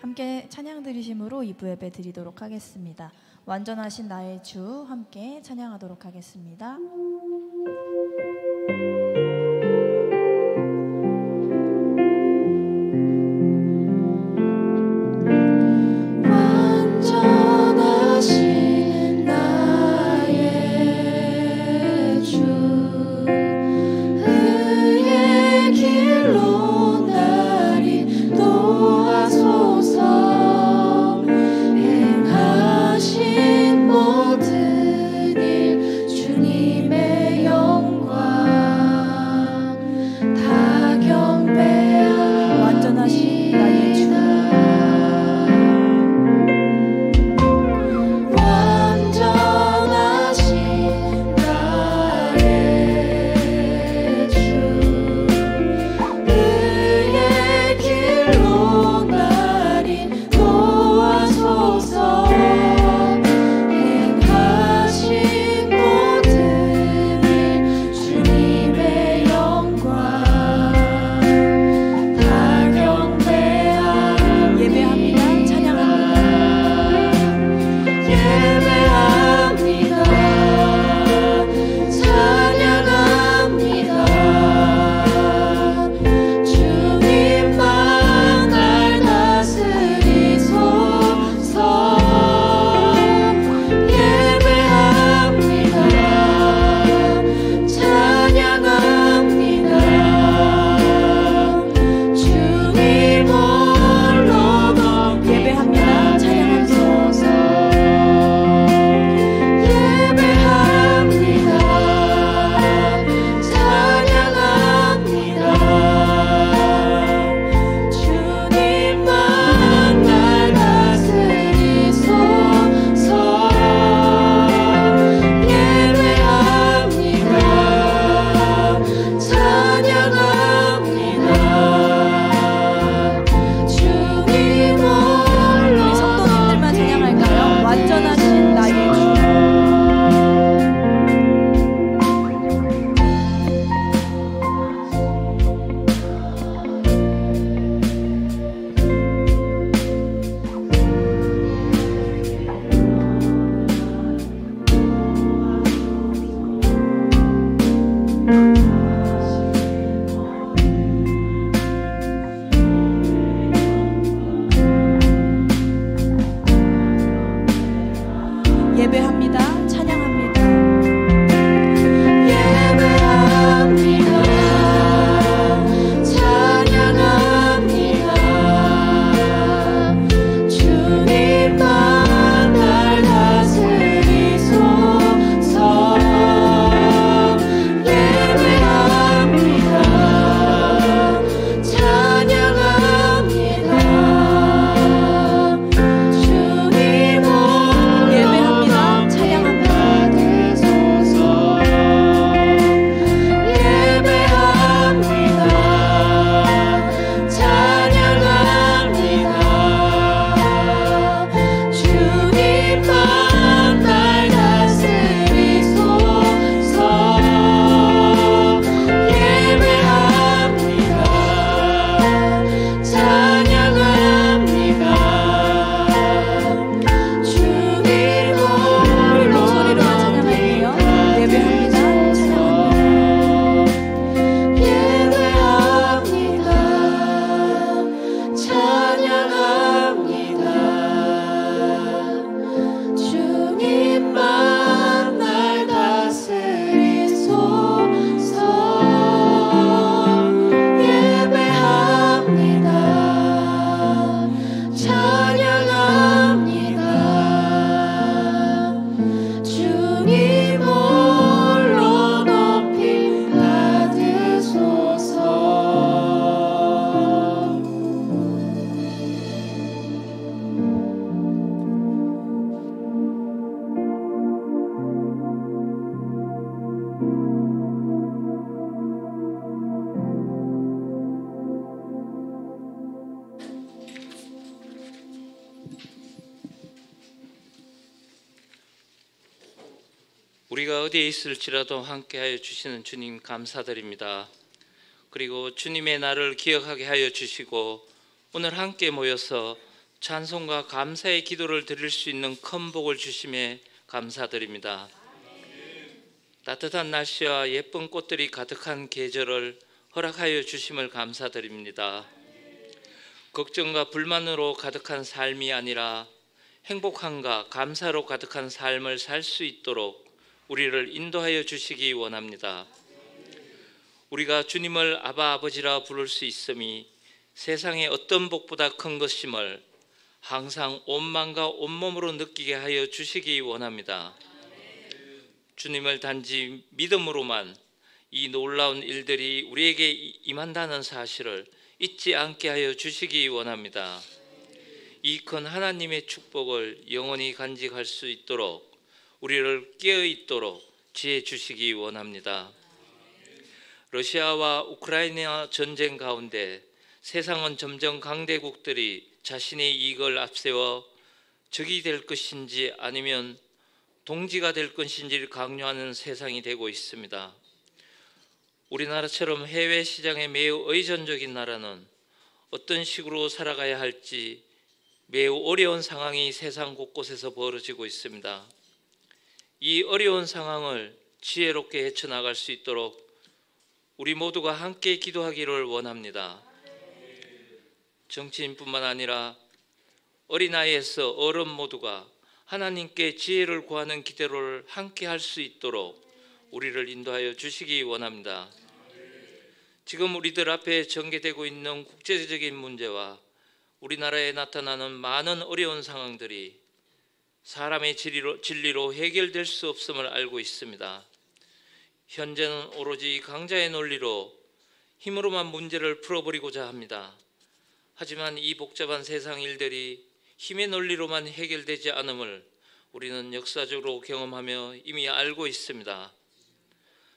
함께 찬양 드리심으로 2부 예배 드리도록 하겠습니다. 완전하신 나의 주 함께 찬양하도록 하겠습니다. 완전하신 나의 주 의의 길로 날 인도하소서. 행하신 모든 일 주님의 영광 다 경배합니다. 완전하신 나의 주 예배합니다. 찬양합니다. 예배합니다. 찬양합니다. 주님만 날 다스리소서. 예배합니다. 찬양합니다. 주님 예배합니다. 우리가 어디에 있을지라도 함께하여 주시는 주님 감사드립니다. 그리고 주님의 날을 기억하게 하여 주시고 오늘 함께 모여서 찬송과 감사의 기도를 드릴 수 있는 큰 복을 주심에 감사드립니다. 따뜻한 날씨와 예쁜 꽃들이 가득한 계절을 허락하여 주심을 감사드립니다. 걱정과 불만으로 가득한 삶이 아니라 행복함과 감사로 가득한 삶을 살 수 있도록 우리를 인도하여 주시기 원합니다. 우리가 주님을 아바 아버지라 부를 수 있음이 세상의 어떤 복보다 큰 것임을 항상 온 마음과 온 몸으로 느끼게 하여 주시기 원합니다. 주님을 단지 믿음으로만 이 놀라운 일들이 우리에게 임한다는 사실을 잊지 않게 하여 주시기 원합니다. 이 큰 하나님의 축복을 영원히 간직할 수 있도록 우리를 깨어 있도록 지혜 주시기 원합니다. 러시아와 우크라이나 전쟁 가운데 세상은 점점 강대국들이 자신의 이익을 앞세워 적이 될 것인지 아니면 동지가 될 것인지를 강요하는 세상이 되고 있습니다. 우리나라처럼 해외 시장에 매우 의존적인 나라는 어떤 식으로 살아가야 할지 매우 어려운 상황이 세상 곳곳에서 벌어지고 있습니다. 이 어려운 상황을 지혜롭게 헤쳐나갈 수 있도록 우리 모두가 함께 기도하기를 원합니다. 정치인뿐만 아니라 어린아이에서 어른 모두가 하나님께 지혜를 구하는 기도를 함께 할 수 있도록 우리를 인도하여 주시기 원합니다. 지금 우리들 앞에 전개되고 있는 국제적인 문제와 우리나라에 나타나는 많은 어려운 상황들이 사람의 진리로 해결될 수 없음을 알고 있습니다. 현재는 오로지 강자의 논리로 힘으로만 문제를 풀어버리고자 합니다. 하지만 이 복잡한 세상 일들이 힘의 논리로만 해결되지 않음을 우리는 역사적으로 경험하며 이미 알고 있습니다.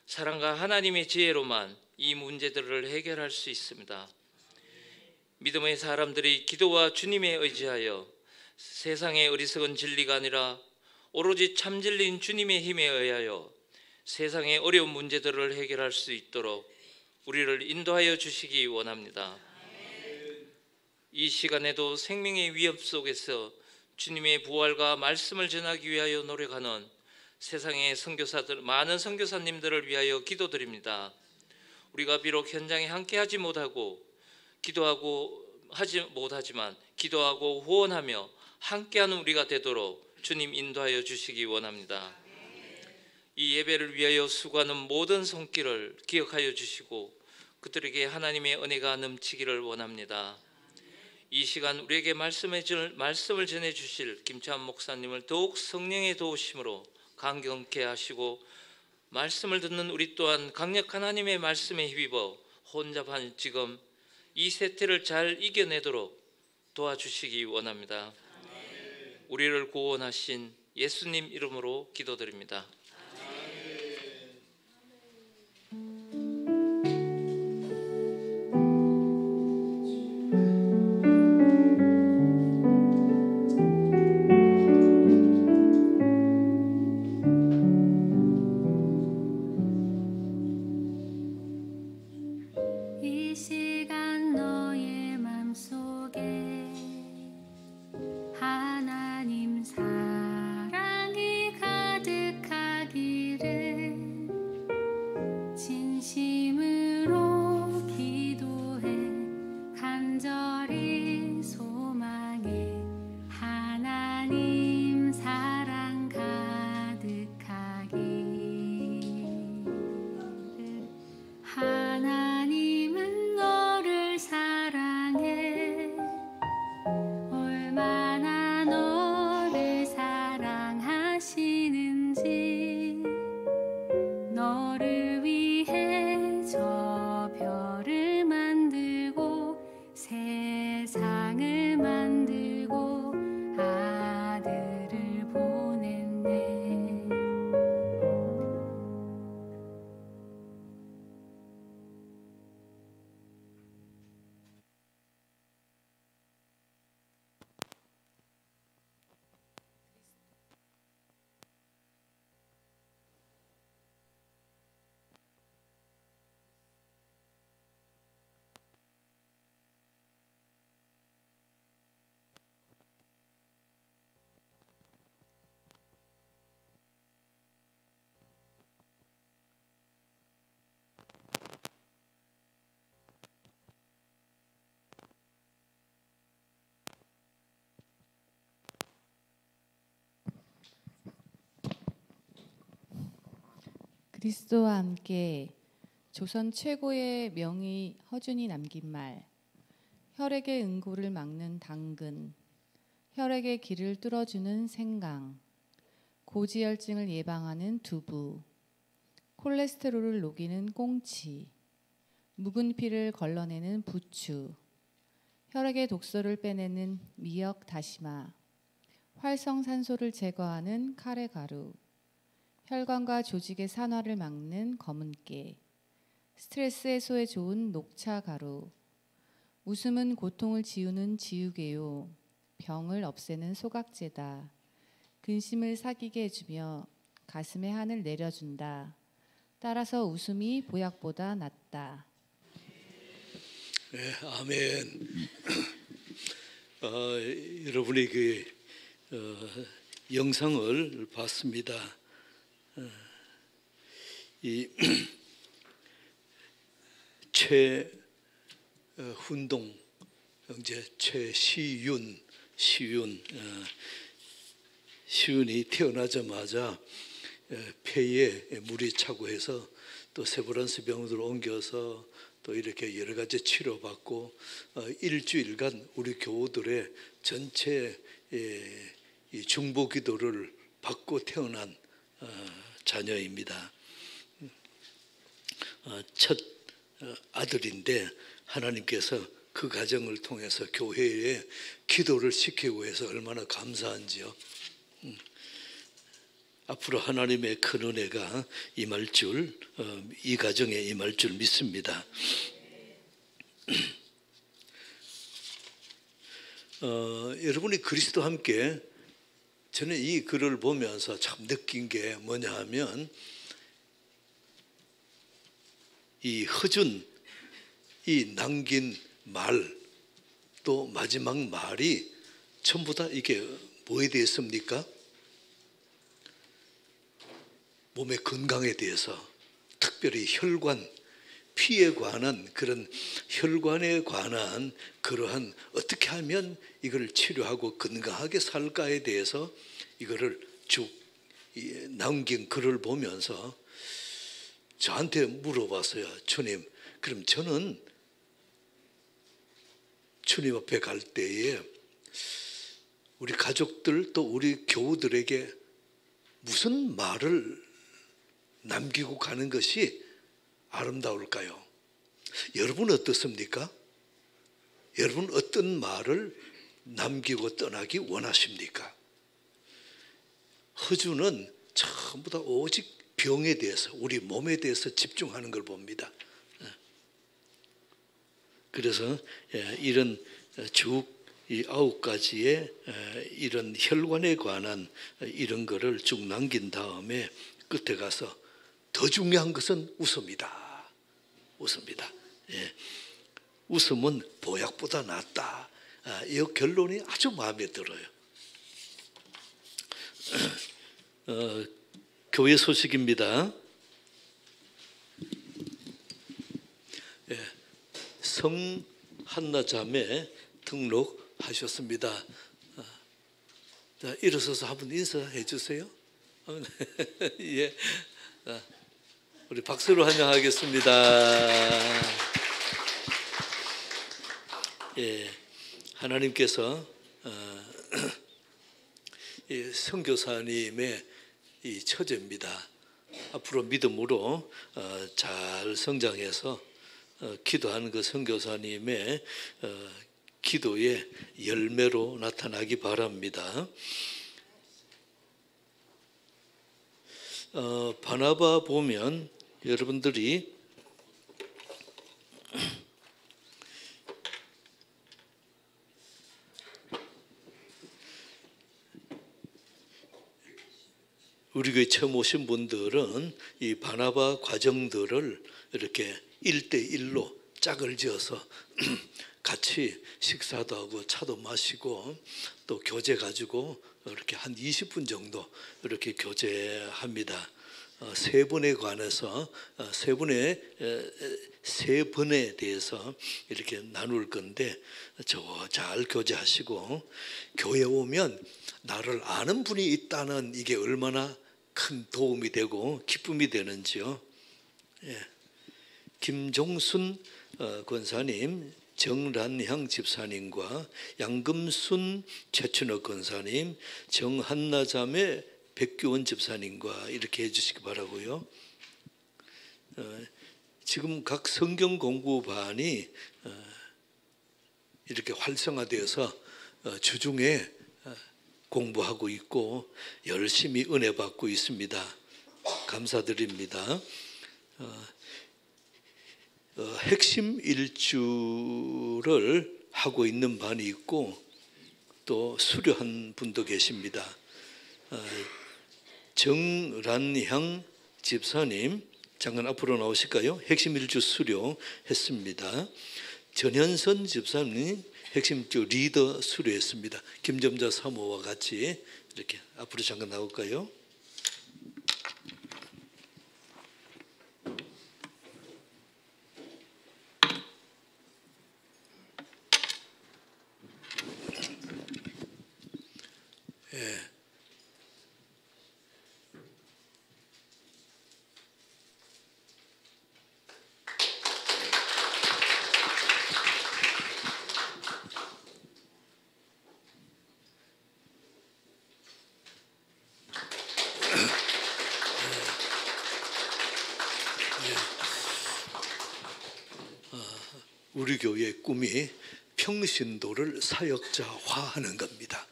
사랑과 하나님의 지혜로만 이 문제들을 해결할 수 있습니다. 믿음의 사람들이 기도와 주님에 의지하여 세상의 어리석은 진리가 아니라 오로지 참 진리인 주님의 힘에 의하여 세상의 어려운 문제들을 해결할 수 있도록 우리를 인도하여 주시기 원합니다. 이 시간에도 생명의 위협 속에서 주님의 부활과 말씀을 전하기 위하여 노력하는 세상의 선교사들, 많은 선교사님들을 위하여 기도드립니다. 우리가 비록 현장에 함께하지 못하고 못하지만 기도하고 후원하며 함께하는 우리가 되도록 주님 인도하여 주시기 원합니다. 이 예배를 위하여 수고하는 모든 손길을 기억하여 주시고 그들에게 하나님의 은혜가 넘치기를 원합니다. 이 시간 우리에게 말씀을 전해 주실 김찬 목사님을 더욱 성령의 도우심으로 강경케 하시고 말씀을 듣는 우리 또한 강력한 하나님의 말씀에 힘입어 혼잡한 지금 이 세태를 잘 이겨내도록 도와주시기 원합니다. 우리를 구원하신 예수님 이름으로 기도드립니다. 이 시간 너의 맘속에 하나님 사랑이 가득하시기를 그리스도와 함께 조선 최고의 명의 허준이 남긴 말. 혈액의 응고를 막는 당근, 혈액의 길을 뚫어주는 생강, 고지혈증을 예방하는 두부, 콜레스테롤을 녹이는 꽁치, 묵은 피를 걸러내는 부추, 혈액의 독소를 빼내는 미역 다시마, 활성산소를 제거하는 카레가루, 혈관과 조직의 산화를 막는 검은깨, 스트레스 해소에 좋은 녹차가루, 웃음은 고통을 지우는 지우개요, 병을 없애는 소각제다, 근심을 사귀게 해주며 가슴에 한을 내려준다. 따라서 웃음이 보약보다 낫다. 네, 아멘. 여러분이 그 영상을 봤습니다. 이 최훈동 형제 최시윤이 태어나자마자 폐에 물이 차고 해서 또 세브란스 병원으로 옮겨서 또 이렇게 여러 가지 치료받고 일주일간 우리 교우들의 전체 이 중보 기도를 받고 태어난 자녀입니다. 첫 아들인데 하나님께서 그 가정을 통해서 교회에 기도를 시키고 해서 얼마나 감사한지요. 앞으로 하나님의 큰 은혜가 임할 줄, 이 가정에 임할 줄 믿습니다. 여러분이 그리스도와 함께, 저는 이 글을 보면서 참 느낀 게 뭐냐 하면, 이 허준, 이 남긴 말, 또 마지막 말이 전부 다 이게 뭐에 대해서입니까? 몸의 건강에 대해서, 특별히 혈관, 피에 관한 그런 혈관에 관한 그러한 어떻게 하면 이걸 치료하고 건강하게 살까에 대해서 이거를 쭉 남긴 글을 보면서 저한테 물어봤어요. 주님, 그럼 저는 주님 앞에 갈 때에 우리 가족들 또 우리 교우들에게 무슨 말을 남기고 가는 것이 아름다울까요? 여러분 어떻습니까? 여러분 어떤 말을 남기고 떠나기 원하십니까? 허주는 전부 다 오직 병에 대해서, 우리 몸에 대해서 집중하는 걸 봅니다. 그래서 이런 쭉 이 9가지의 이런 혈관에 관한 이런 거를 쭉 남긴 다음에 끝에 가서 더 중요한 것은 웃음이다. 웃음이다. 웃음은 보약보다 낫다. 이 결론이 아주 마음에 들어요. 교회 소식입니다. 성한나 자매 등록하셨습니다. 자, 일어서서 한번 인사해 주세요. 예. 우리 박수로 환영하겠습니다. 예, 하나님께서 선교사님의 이 처제입니다. 앞으로 믿음으로 잘 성장해서 기도하는 그 선교사님의 기도의 열매로 나타나기 바랍니다. 바나바 보면 여러분들이 우리 교회 처음 오신 분들은 이 바나바 과정들을 이렇게 1대1로 짝을 지어서 같이 식사도 하고 차도 마시고 또 교제 가지고 이렇게 한 20분 정도 이렇게 교제합니다. 세 번에 관해서 세 번에 대해서 이렇게 나눌 건데 잘 교제하시고, 교회 오면 나를 아는 분이 있다는 이게 얼마나 큰 도움이 되고 기쁨이 되는지요. 예. 김종순 권사님, 정란향 집사님과 양금순 최춘옥 권사님, 정한나 자매 백규원 집사님과 이렇게 해주시기 바라고요. 지금 각 성경 공부반이 이렇게 활성화되어서 주중에 공부하고 있고 열심히 은혜 받고 있습니다. 감사드립니다. 핵심 일주를 하고 있는 반이 있고 또 수료한 분도 계십니다. 정란향 집사님 잠깐 앞으로 나오실까요? 핵심 일주 수료했습니다. 전현선 집사님 핵심 일주 리더 수료했습니다. 김점자 사모와 같이 이렇게 앞으로 잠깐 나올까요? 우리 교회의 꿈이 평신도를 사역자화하는 겁니다.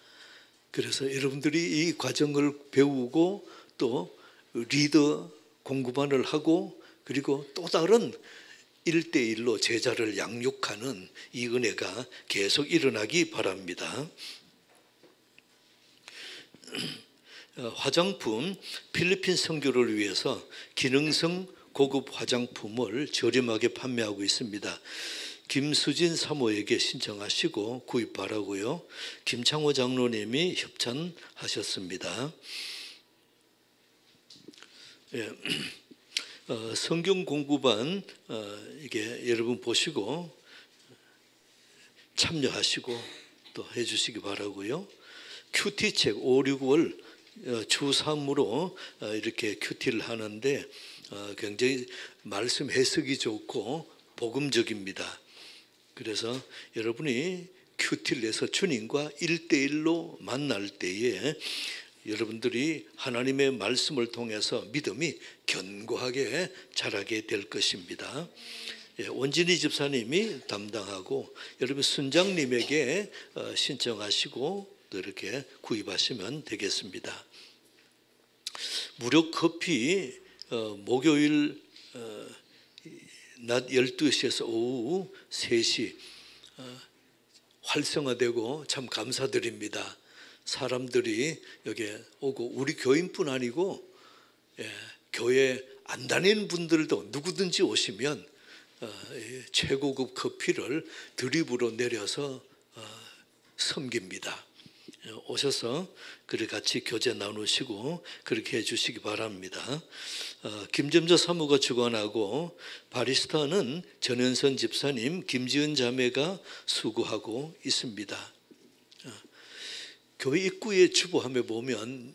그래서 여러분들이 이 과정을 배우고 또 리더 공부반을 하고 그리고 또 다른 1대1로 제자를 양육하는 이 은혜가 계속 일어나기 바랍니다. 화장품 필리핀 선교를 위해서 기능성 고급 화장품을 저렴하게 판매하고 있습니다. 김수진 사모에게 신청하시고 구입 바라고요. 김창호 장로님이 협찬하셨습니다. 예. 성경 공부반 이게 여러분 보시고 참여하시고 또 해주시기 바라고요. 큐티책 5, 6월 주 3으로 이렇게 큐티를 하는데 굉장히 말씀 해석이 좋고 복음적입니다. 그래서 여러분이 큐티를 해서 주님과 1대1로 만날 때에 여러분들이 하나님의 말씀을 통해서 믿음이 견고하게 자라게 될 것입니다. 원진희 집사님이 담당하고 여러분 순장님에게 신청하시고 또 이렇게 구입하시면 되겠습니다. 무료 커피 목요일 낮 12시에서 오후 3시 활성화되고 참 감사드립니다. 사람들이 여기 오고 우리 교인뿐 아니고 교회 안 다니는 분들도 누구든지 오시면 최고급 커피를 드립으로 내려서 섬깁니다. 오셔서 그래 같이 교제 나누시고 그렇게 해주시기 바랍니다. 김점자 사모가 주관하고 바리스타는 전현선 집사님, 김지은 자매가 수고하고 있습니다. 교회 입구에 주보함에 보면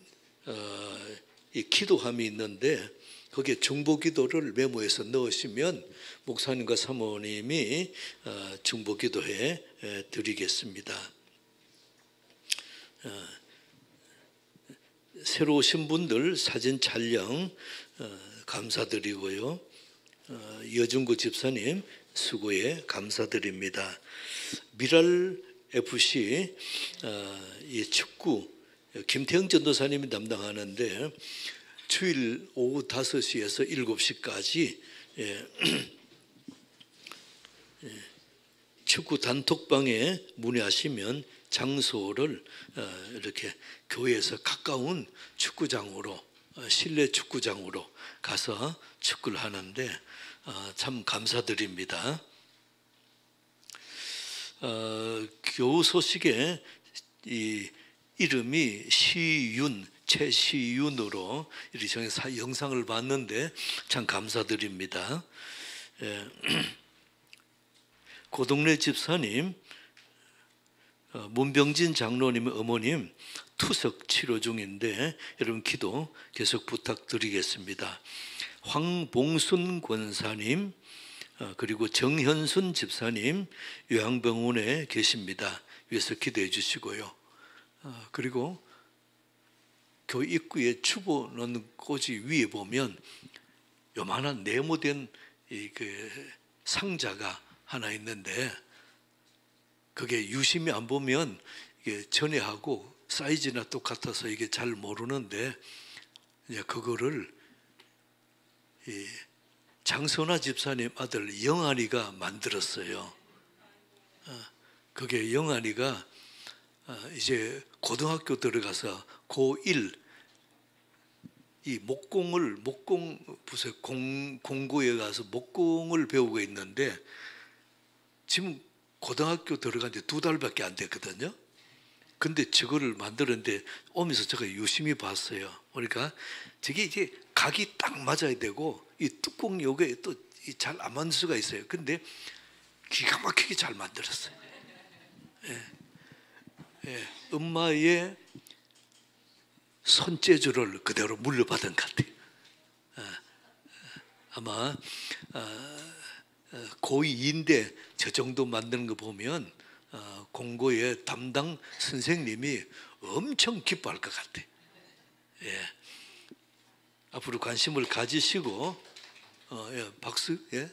이 기도함이 있는데 거기에 중보기도를 메모해서 넣으시면 목사님과 사모님이 중보기도해 드리겠습니다. 새로 오신 분들 사진 촬영 감사드리고요. 여중구 집사님 수고에 감사드립니다. 미랄 FC 이 축구 김태형 전도사님이 담당하는데 주일 오후 5시에서 7시까지 축구 단톡방에 문의하시면 장소를 이렇게 교회에서 가까운 축구장으로 실내 축구장으로 가서 축구를 하는데 참 감사드립니다. 교우 소식에 이 이름이 시윤 최시윤으로 이렇게 영상을 봤는데 참 감사드립니다. 고동래 집사님 문병진 장로님의 어머님 투석 치료 중인데 여러분 기도 계속 부탁드리겠습니다. 황봉순 권사님 그리고 정현순 집사님 요양병원에 계십니다. 위에서 기도해 주시고요. 그리고 교회 입구에 추보 넣는 꽂이 위에 보면 요만한 네모된 그 상자가 하나 있는데 그게 유심히 안 보면 이게 전에하고 사이즈나 똑같아서 이게 잘 모르는데 이제 그거를 이 장선아 집사님 아들 영환이가 만들었어요. 그게 영환이가 이제 고등학교 들어가서 고1 이 목공을 무슨 공고에 가서 목공을 배우고 있는데 지금 고등학교 들어간 지 2달밖에 안 됐거든요. 근데 저거를 만들었는데 오면서 제가 유심히 봤어요. 그러니까 저게 이제 각이 딱 맞아야 되고 이 뚜껑 요게 또 잘 안 맞는 수가 있어요. 근데 기가 막히게 잘 만들었어요. 예, 엄마의 손재주를 그대로 물려받은 것 같아요. 아마 고2인데 저 정도 만드는 거 보면 공고의 담당 선생님이 엄청 기뻐할 것 같아요. 예. 앞으로 관심을 가지시고 예, 박수. 예.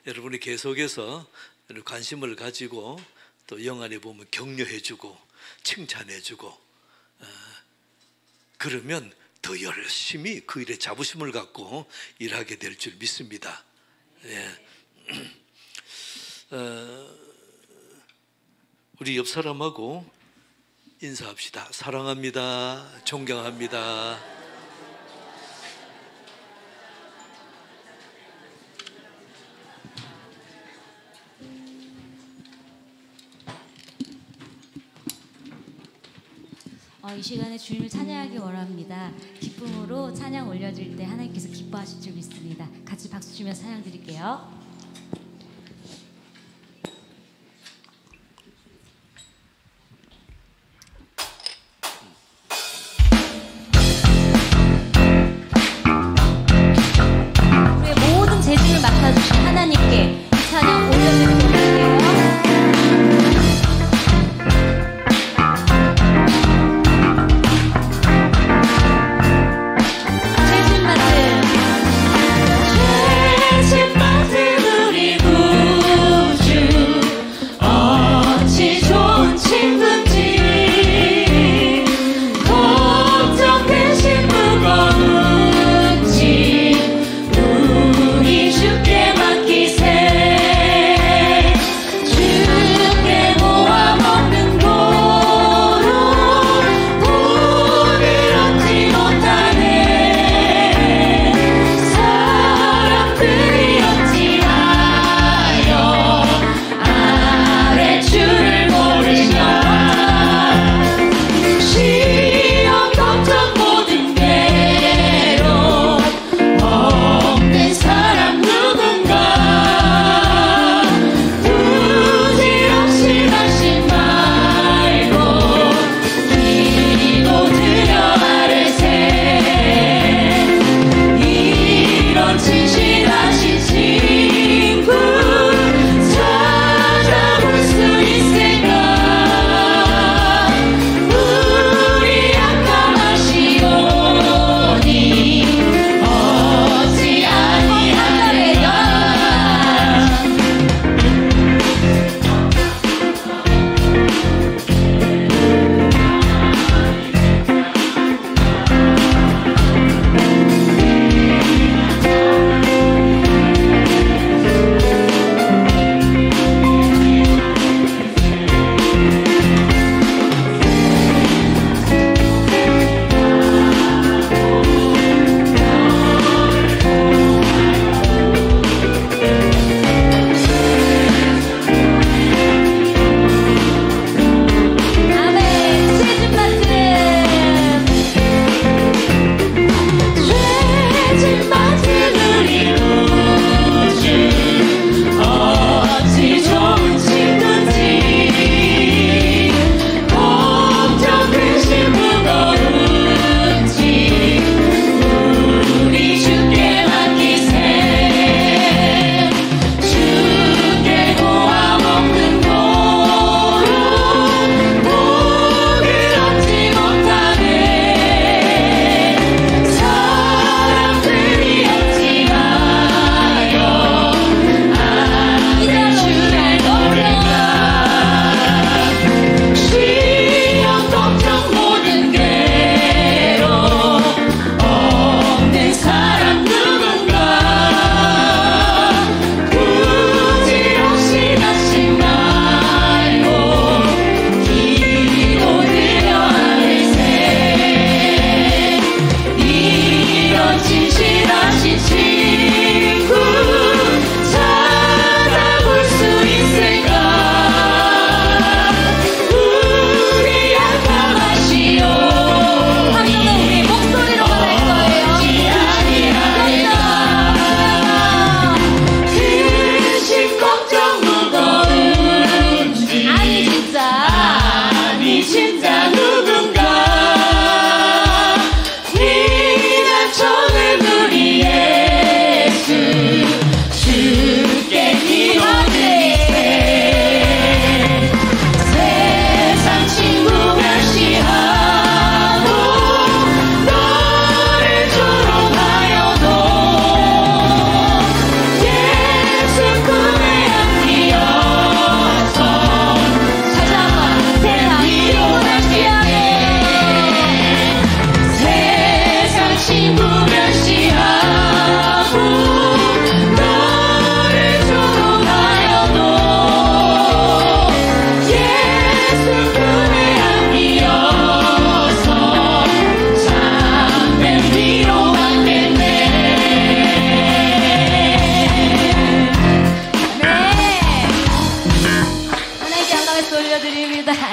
여러분이 계속해서 관심을 가지고 또 영안에 보면 격려해주고 칭찬해주고 그러면 더 열심히 그 일에 자부심을 갖고 일하게 될 줄 믿습니다. 예. 우리 옆 사람하고 인사합시다. 사랑합니다. 존경합니다. 이 시간에 주님을 찬양하기 원합니다. 기쁨으로 찬양 올려드릴 때 하나님께서 기뻐하실 줄 믿습니다. 같이 박수 치며 찬양 드릴게요. 우리의 모든 재능을 맡아주신 하나님께 이 찬양 올려드리도록 할게요. 죄진 맡은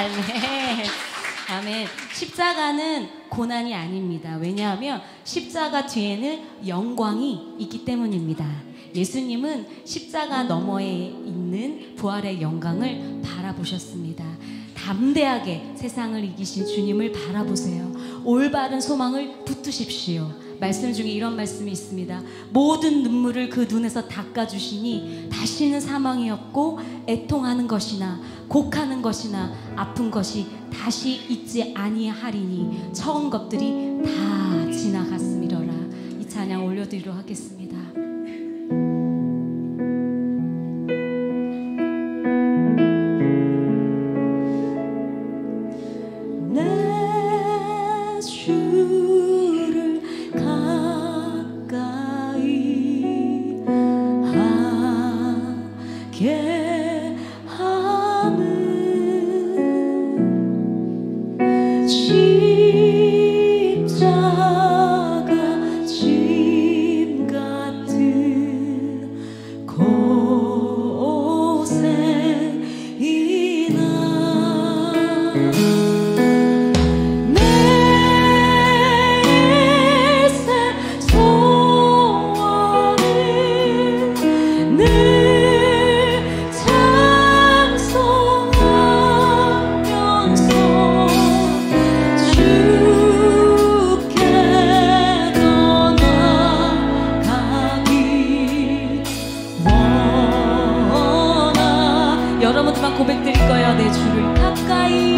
아멘. 아멘. 십자가는 고난이 아닙니다. 왜냐하면 십자가 뒤에는 영광이 있기 때문입니다. 예수님은 십자가 너머에 있는 부활의 영광을 바라보셨습니다. 담대하게 세상을 이기신 주님을 바라보세요. 올바른 소망을 붙드십시오. 말씀 중에 이런 말씀이 있습니다. 모든 눈물을 그 눈에서 닦아주시니 다시는 사망이 없고 애통하는 것이나 곡하는 것이나 아픈 것이 다시 있지 아니하리니 처음 것들이 다 지나갔음이로라. 이 찬양 올려드리도록 하겠습니다. 여러분들만 고백 드릴 거예요. 내 주를 가까이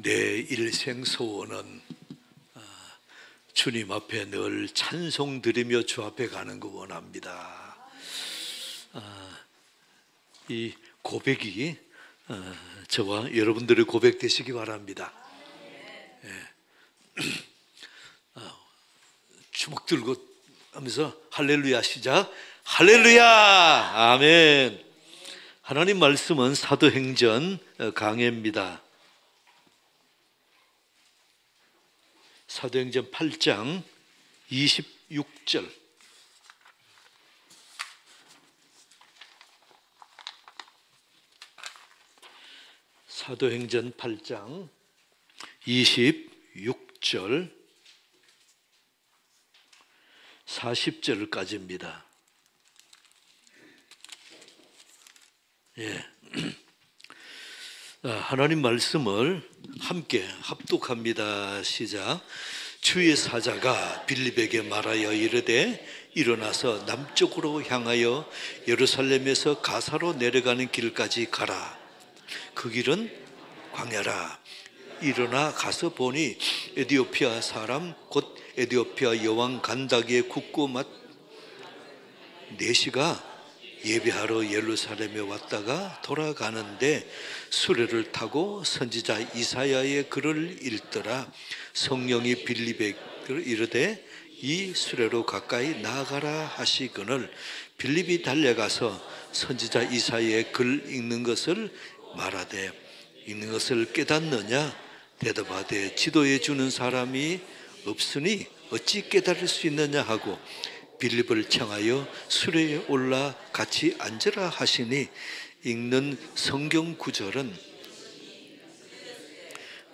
내 일생 소원은 주님 앞에 늘 찬송 드리며 주 앞에 가는 거 원합니다. 이 고백이 저와 여러분들의 고백 되시기 바랍니다. 주먹 들고 하면서 할렐루야 시작. 할렐루야 아멘. 하나님 말씀은 사도행전 강해입니다. 사도행전 8장 26절. 사도행전 8장 26절 40절까지입니다. 예. 하나님 말씀을 함께 합독합니다. 시작. 주의 사자가 빌립에게 말하여 이르되 일어나서 남쪽으로 향하여 예루살렘에서 가사로 내려가는 길까지 가라. 그 길은 광야라. 일어나 가서 보니 에디오피아 사람 곧 에디오피아 여왕 간다기의 국고 맏 내시가 예배하러 예루살렘에 왔다가 돌아가는데 수레를 타고 선지자 이사야의 글을 읽더라. 성령이 빌립에게 이르되 이 수레로 가까이 나아가라 하시거늘 빌립이 달려가서 선지자 이사야의 글 읽는 것을 말하되 읽는 것을 깨닫느냐 대답하되 지도해 주는 사람이 없으니 어찌 깨달을 수 있느냐 하고 빌립을 청하여 수레에 올라 같이 앉으라 하시니 읽는 성경 구절은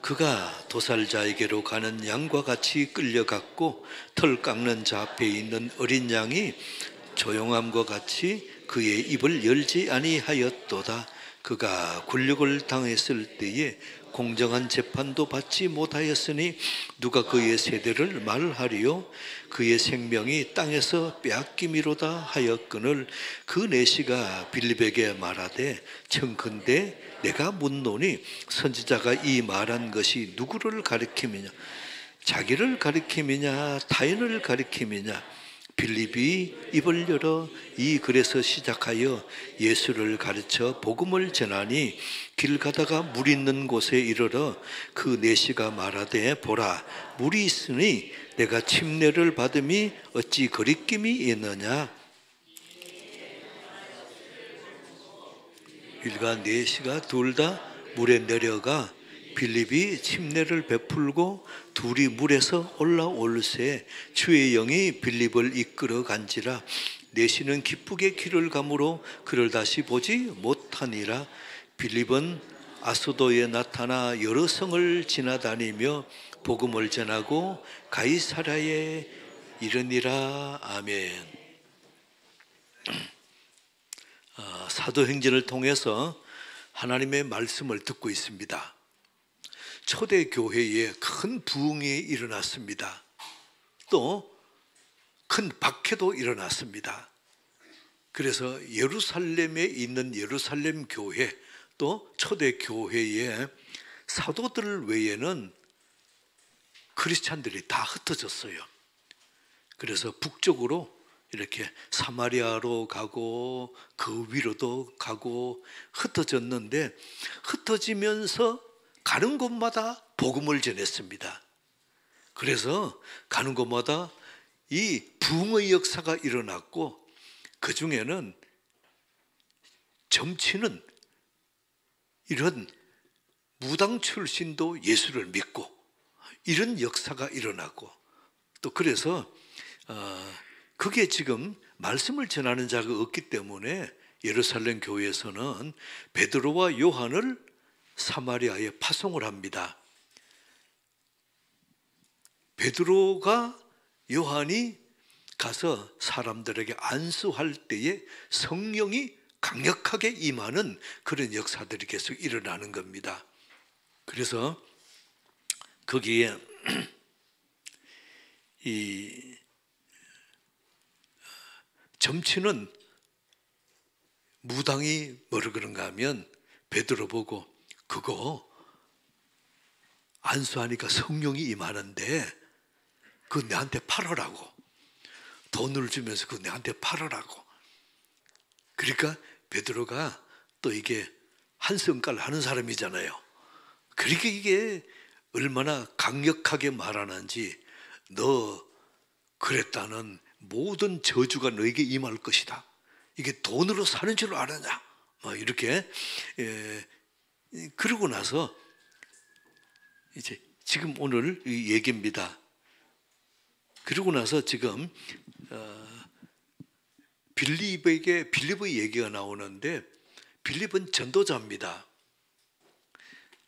그가 도살자에게로 가는 양과 같이 끌려갔고 털 깎는 자 앞에 있는 어린 양이 조용함과 같이 그의 입을 열지 아니하였도다. 그가 굴욕을 당했을 때에 공정한 재판도 받지 못하였으니 누가 그의 세대를 말하리요. 그의 생명이 땅에서 빼앗김이로다 하였거늘 그 내시가 빌립에게 말하되 청컨대 내가 묻노니 선지자가 이 말한 것이 누구를 가리킴이냐 자기를 가리킴이냐 타인을 가리킴이냐. 빌립이 입을 열어 이 글에서 시작하여 예수를 가르쳐 복음을 전하니 길 가다가 물 있는 곳에 이르러 그 내시가 말하되 보라 물이 있으니 내가 침례를 받음이 어찌 거리낌이 있느냐. 일과 내시가 둘 다 물에 내려가 빌립이 침례를 베풀고 둘이 물에서 올라올새 주의 영이 빌립을 이끌어 간지라. 내시는 기쁘게 길을 가므로 그를 다시 보지 못하니라. 빌립은 아소도에 나타나 여러 성을 지나다니며 복음을 전하고 가이사랴에 이르니라. 아멘. 사도행전을 통해서 하나님의 말씀을 듣고 있습니다. 초대 교회에 큰 부흥이 일어났습니다. 또 큰 박해도 일어났습니다. 그래서 예루살렘에 있는 예루살렘 교회 또 초대 교회에 사도들 외에는 크리스찬들이 다 흩어졌어요. 그래서 북쪽으로 이렇게 사마리아로 가고 그 위로도 가고 흩어졌는데, 흩어지면서 가는 곳마다 복음을 전했습니다. 그래서 가는 곳마다 이 부흥의 역사가 일어났고, 그 중에는 점치는 이런 무당 출신도 예수를 믿고, 이런 역사가 일어나고, 또 그래서 그게 지금 말씀을 전하는 자가 없기 때문에 예루살렘 교회에서는 베드로와 요한을 사마리아에 파송을 합니다. 베드로가 요한이 가서 사람들에게 안수할 때에 성령이 강력하게 임하는 그런 역사들이 계속 일어나는 겁니다. 그래서 거기에 이 점치는 무당이 뭐라 그런가 하면 베드로 보고 그거 안수하니까 성령이 임하는데 그거 내한테 팔으라고, 돈을 주면서 그거 내한테 팔으라고. 그러니까 베드로가 또 이게 한 성깔 하는 사람이잖아요. 그러니까 이게 얼마나 강력하게 말하는지, 너 그랬다는 모든 저주가 너에게 임할 것이다. 이게 돈으로 사는 줄 아느냐? 이렇게 그러고 나서 이제 지금 오늘 이 얘기입니다. 그러고 나서 지금 빌립의 얘기가 나오는데, 빌립은 전도자입니다.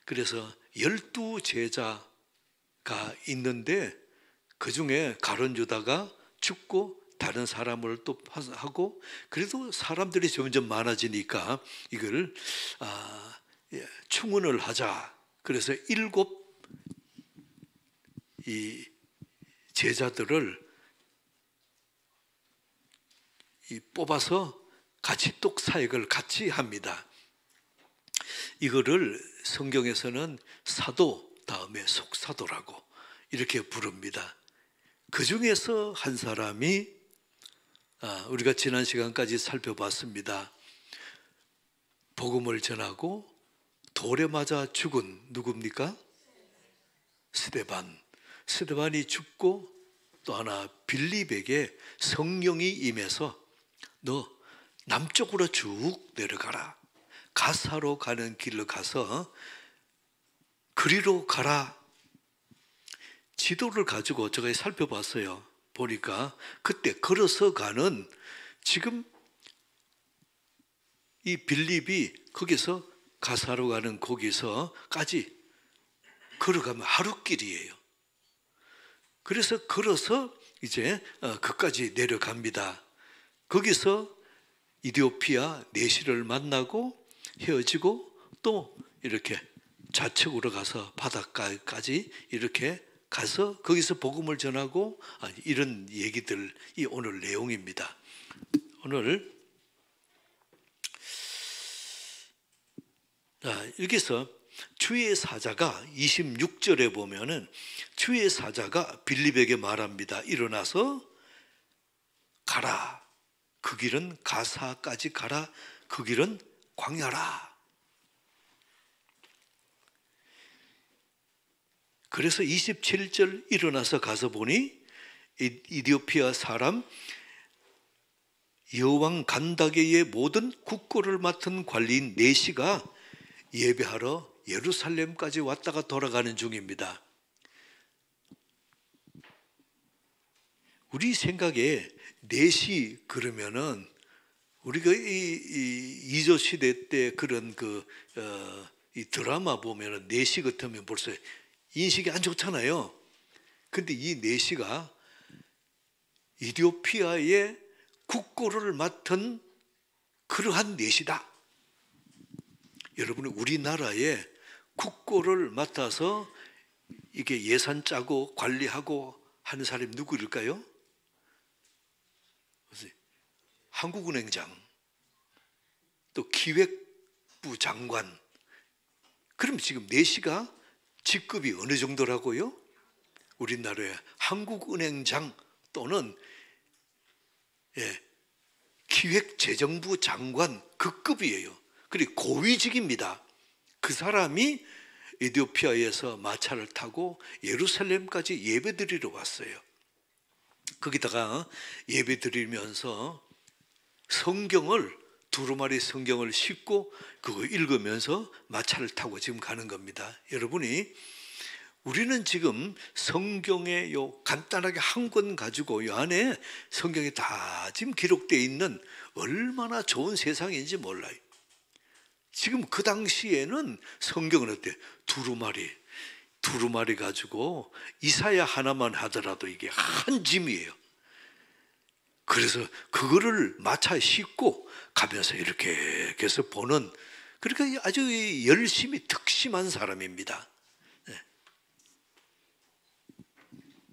그래서 12제자가 있는데 그 중에 가룟 유다가 죽고 다른 사람을 또 하고, 그래도 사람들이 점점 많아지니까 이걸 충원을 하자. 그래서 7 이 제자들을 뽑아서 같이 똑 사역을 같이 합니다. 이거를 성경에서는 사도 다음에 속사도라고 이렇게 부릅니다. 그 중에서 한 사람이 우리가 지난 시간까지 살펴봤습니다. 복음을 전하고 돌에 맞아 죽은 누굽니까? 스데반이 죽고, 또 하나 빌립에게 성령이 임해서 너 남쪽으로 쭉 내려가라. 가사로 가는 길로 가서 그리로 가라. 지도를 가지고 제가 살펴봤어요. 보니까 그때 걸어서 가는, 지금 이 빌립이 거기서 가사로 가는 거기서까지 걸어가면 하루길이에요. 그래서 걸어서 이제 그까지 내려갑니다. 거기서 이디오피아 내시를 만나고 헤어지고, 또 이렇게 좌측으로 가서 바닷가까지 이렇게 가서 거기서 복음을 전하고, 이런 얘기들이 오늘 내용입니다. 오늘 여기서 주의 사자가 26절에 보면은 주의 사자가 빌립에게 말합니다. 일어나서 가라. 그 길은 가사까지 가라. 그 길은 광야라. 그래서 27절 일어나서 가서 보니 이디오피아 사람 여왕 간다게의 모든 국고를 맡은 관리인 네시가 예배하러 예루살렘까지 왔다가 돌아가는 중입니다. 우리 생각에 네시 그러면은 우리가 이 이조 시대 때 그런 이 드라마 보면은 네시 같으면 벌써 인식이 안 좋잖아요. 근데 이 네시가 이디오피아의 국고를 맡은 그러한 네시다. 여러분, 우리나라에 국고를 맡아서 이게 예산 짜고 관리하고 하는 사람이 누구일까요? 한국은행장, 또 기획부 장관. 그럼 지금 네시가 직급이 어느 정도라고요? 우리나라의 한국은행장 또는 기획재정부 장관 그 급이에요. 그리고 고위직입니다. 그 사람이 에티오피아에서 마차를 타고 예루살렘까지 예배드리러 왔어요. 거기다가 예배드리면서 성경을 두루마리 성경을 싣고 그거 읽으면서 마차를 타고 지금 가는 겁니다. 여러분이 우리는 지금 성경에 요 간단하게 한 권 가지고 이 안에 성경에 다 지금 기록되어 있는 얼마나 좋은 세상인지 몰라요. 지금 그 당시에는 성경은 어때? 두루마리 가지고 이사야 하나만 하더라도 이게 한 짐이에요. 그래서 그거를 마차에 싣고 가면서 이렇게 해서 보는, 그러니까 아주 열심히 득심한 사람입니다.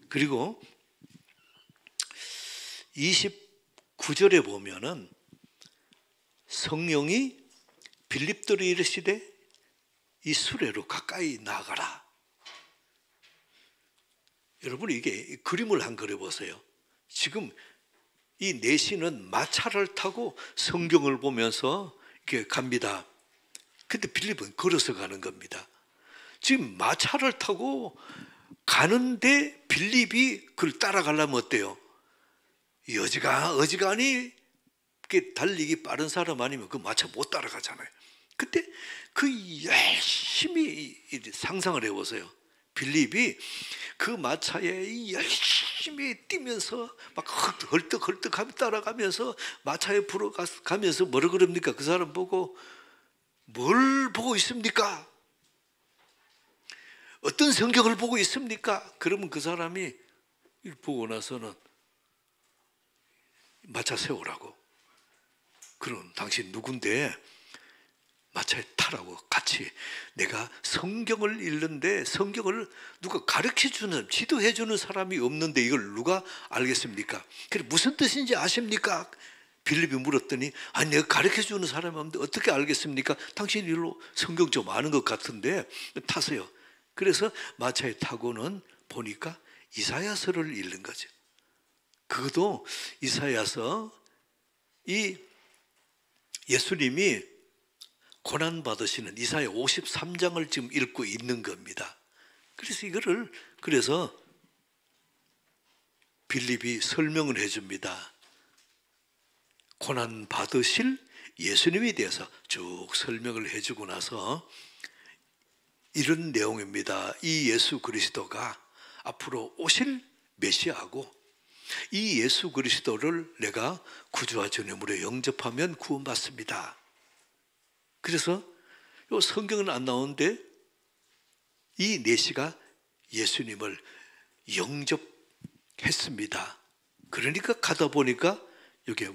그리고 29절에 보면은 성령이 빌립들이 이르시되 이 수레로 가까이 나가라. 여러분 이게 그림을 한 그려보세요. 지금 이 내시는 마차를 타고 성경을 보면서 이렇게 갑니다. 근데 빌립은 걸어서 가는 겁니다. 지금 마차를 타고 가는데 빌립이 그걸 따라가려면 어때요? 어지간히 달리기 빠른 사람 아니면 그 마차 못 따라가잖아요. 그때 그 열심히 상상을 해보세요. 빌립이 그 마차에 열심히 뛰면서 막 헐떡헐떡 따라가면서 마차에 불어가면서 뭐라 그럽니까? 그 사람 보고 뭘 보고 있습니까? 어떤 성경을 보고 있습니까? 그러면 그 사람이 보고 나서는 마차 세우라고. 그럼 당신 누군데 마차에 타라고 같이. 내가 성경을 읽는데 성경을 누가 가르쳐주는, 지도해주는 사람이 없는데 이걸 누가 알겠습니까? 그래 무슨 뜻인지 아십니까? 빌립이 물었더니 아니 내가 가르쳐주는 사람이 없는데 어떻게 알겠습니까? 당신 일로 성경 좀 아는 것 같은데 타세요. 그래서 마차에 타고는 보니까 이사야서를 읽는 거죠. 그것도 이사야서, 이 예수님이 고난받으시는 이사야 53장을 지금 읽고 있는 겁니다. 그래서 이거를, 그래서 빌립이 설명을 해줍니다. 고난받으실 예수님에 대해서 쭉 설명을 해주고 나서 이런 내용입니다. 이 예수 그리스도가 앞으로 오실 메시아고 이 예수 그리스도를 내가 구주와 주님으로 영접하면 구원받습니다. 그래서 이 성경은 안 나오는데 이 내시가 예수님을 영접했습니다. 그러니까 가다 보니까 여기에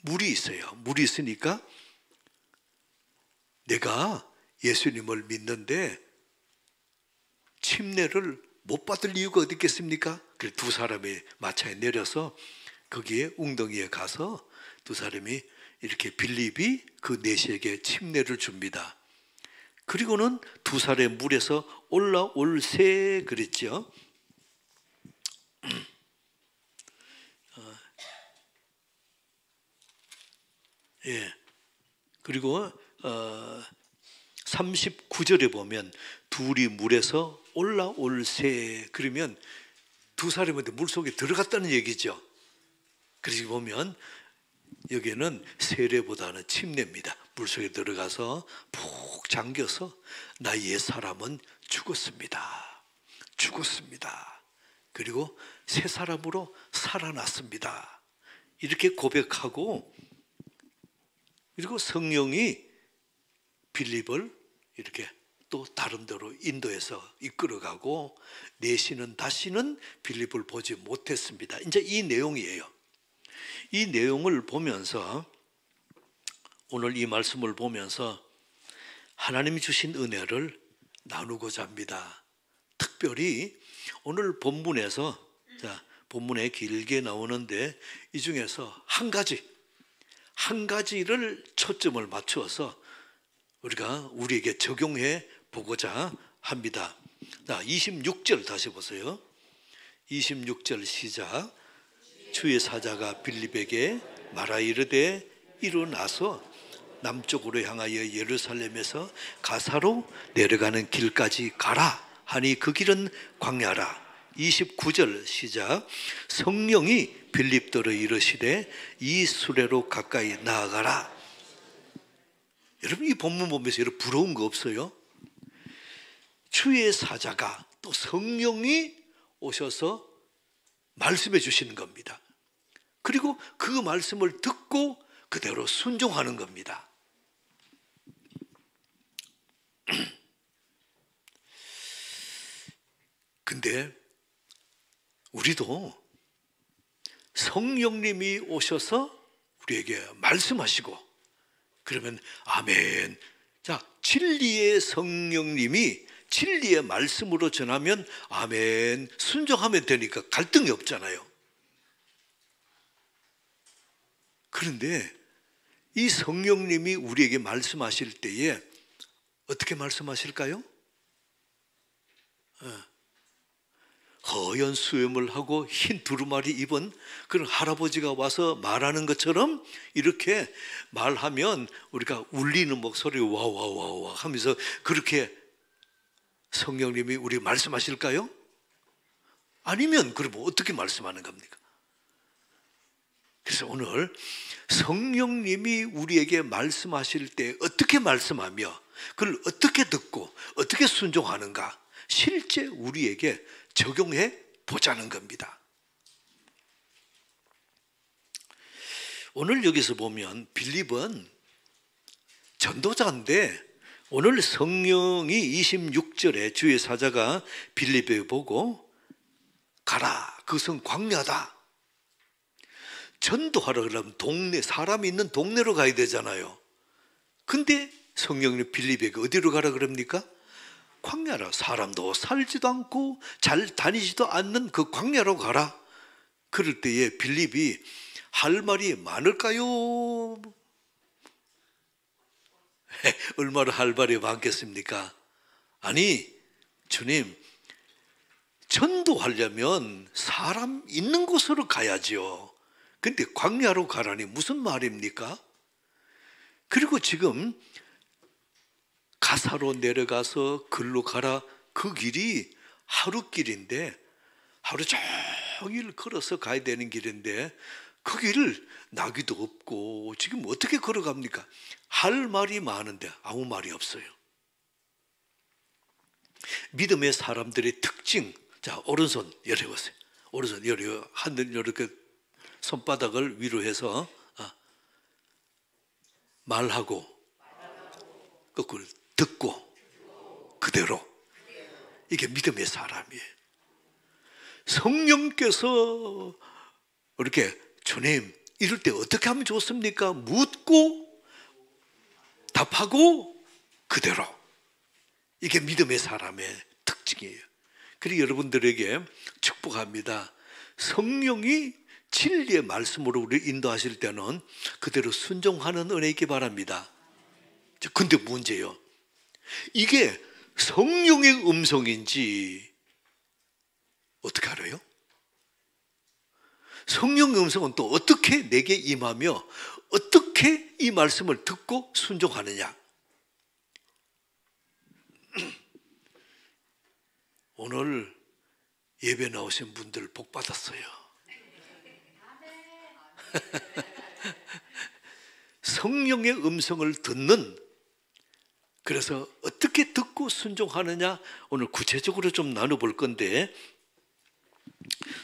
물이 있어요. 물이 있으니까 내가 예수님을 믿는데 침례를 못 받을 이유가 어디 있겠습니까? 그래서 두 사람이 마차에 내려서 거기에 웅덩이에 가서 두 사람이 이렇게 빌립이 그 내시에게 침례를 줍니다. 그리고는 두 사람의 물에서 올라올세 그랬죠. 예. 그리고 39절에 보면 둘이 물에서 올라올세 그러면 두 사람한테 물속에 들어갔다는 얘기죠. 그래서 보면 여기는 세례보다는 침례입니다. 물속에 들어가서 푹 잠겨서 나 옛사람은 죽었습니다. 그리고 새 사람으로 살아났습니다. 이렇게 고백하고, 그리고 성령이 빌립을 이렇게 또 다른 데로 인도해서 이끌어가고 내시는 다시는 빌립을 보지 못했습니다. 이제 이 내용이에요. 이 내용을 보면서, 오늘 이 말씀을 보면서 하나님이 주신 은혜를 나누고자 합니다. 특별히 오늘 본문에서, 본문에 길게 나오는데 이 중에서 한 가지를 초점을 맞추어서 우리에게 적용해 보고자 합니다. 26절 다시 보세요. 26절 시작. 주의 사자가 빌립에게 말하 이르되 일어나서 남쪽으로 향하여 예루살렘에서 가사로 내려가는 길까지 가라 하니 그 길은 광야라. 29절 시작. 성령이 빌립더러 이르시되 이 수레로 가까이 나아가라. 여러분 이 본문 보면서 여러분 부러운 거 없어요? 주의 사자가 또 성령이 오셔서 말씀해 주시는 겁니다. 그리고 그 말씀을 듣고 그대로 순종하는 겁니다. 근데 우리도 성령님이 오셔서 우리에게 말씀하시고 그러면 아멘. 자, 진리의 성령님이 진리의 말씀으로 전하면 아멘. 순종하면 되니까 갈등이 없잖아요. 그런데 이 성령님이 우리에게 말씀하실 때에 어떻게 말씀하실까요? 허연 수염을 하고 흰 두루마리 입은 그런 할아버지가 와서 말하는 것처럼 이렇게 말하면 우리가 울리는 목소리 와와와와 하면서 그렇게 성령님이 우리 말씀하실까요? 아니면 그러면 어떻게 말씀하는 겁니까? 그래서 오늘 성령님이 우리에게 말씀하실 때 어떻게 말씀하며 그걸 어떻게 듣고 어떻게 순종하는가 실제 우리에게 적용해 보자는 겁니다. 오늘 여기서 보면 빌립은 전도자인데 오늘 성령이 26절에 주의 사자가 빌립에 보고 가라 그것은 광야다. 전도하라 그러면 동네 사람이 있는 동네로 가야 되잖아요. 근데 성령님 빌립에게 어디로 가라 그럽니까? 광야라. 사람도 살지도 않고 잘 다니지도 않는 그 광야로 가라. 그럴 때에 빌립이 할 말이 많을까요? 얼마나 할 말이 많겠습니까? 아니 주님 전도하려면 사람 있는 곳으로 가야지요. 근데 광야로 가라니 무슨 말입니까? 그리고 지금 가사로 내려가서 글로 가라. 그 길이 하루 길인데 하루 종일 걸어서 가야 되는 길인데 그 길을 나귀도 없고 지금 어떻게 걸어갑니까? 할 말이 많은데 아무 말이 없어요. 믿음의 사람들의 특징. 자, 오른손 열어보세요. 오른손 열어. 하늘 이렇게 손바닥을 위로 해서 말하고 거꾸로 듣고 그대로. 이게 믿음의 사람이에요. 성령께서 이렇게 주님 이럴 때 어떻게 하면 좋습니까? 묻고 답하고 그대로. 이게 믿음의 사람의 특징이에요. 그리고 여러분들에게 축복합니다. 성령이 진리의 말씀으로 우리를 인도하실 때는 그대로 순종하는 은혜 있기 바랍니다. 근데 문제요. 이게 성령의 음성인지 어떻게 알아요? 성령의 음성은 또 어떻게 내게 임하며 어떻게 이 말씀을 듣고 순종하느냐? 오늘 예배 나오신 분들 복 받았어요. 성령의 음성을 듣는, 그래서 어떻게 듣고 순종하느냐 오늘 구체적으로 좀 나눠볼 건데,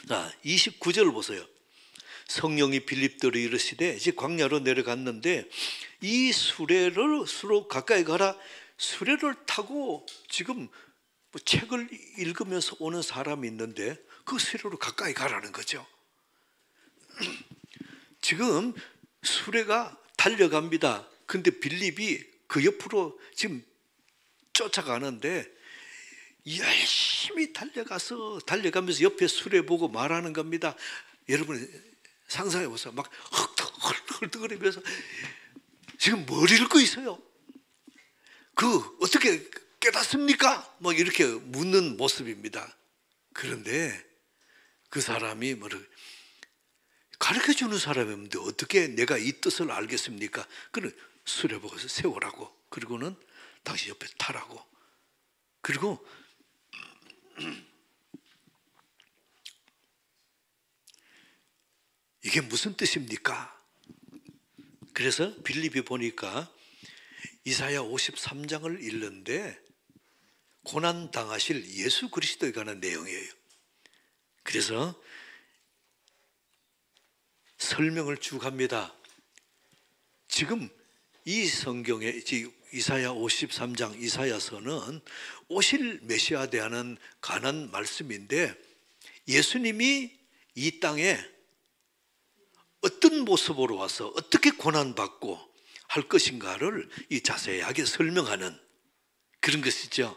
자 29절 보세요. 성령이 빌립더러 이르시되, 이제 광야로 내려갔는데 이 수레로 가까이 가라. 수레를 타고 지금 뭐 책을 읽으면서 오는 사람이 있는데 그 수레로 가까이 가라는 거죠. 지금 수레가 달려갑니다. 근데 빌립이 그 옆으로 지금 쫓아가는데 열심히 달려가면서 옆에 수레 보고 말하는 겁니다. 여러분 상상해 보세요. 막 헐떡헐떡거리면서 지금 뭘 읽고 있어요? 그 어떻게 깨닫습니까? 뭐 이렇게 묻는 모습입니다. 그런데 그 사람이 뭐를 가르쳐주는 사람이 없는데 어떻게 내가 이 뜻을 알겠습니까? 그는 수레복에서 세우라고, 그리고는 당신 옆에 타라고. 그리고 이게 무슨 뜻입니까? 그래서 빌립이 보니까 이사야 53장을 읽는데 고난 당하실 예수 그리스도에 관한 내용이에요. 그래서 설명을 쭉 합니다. 지금 이 성경에 이사야 53장 이사야서는 오실 메시아에 대한 관한 말씀인데, 예수님이 이 땅에 어떤 모습으로 와서 어떻게 고난받고 할 것인가를 이 자세하게 설명하는 그런 것이죠.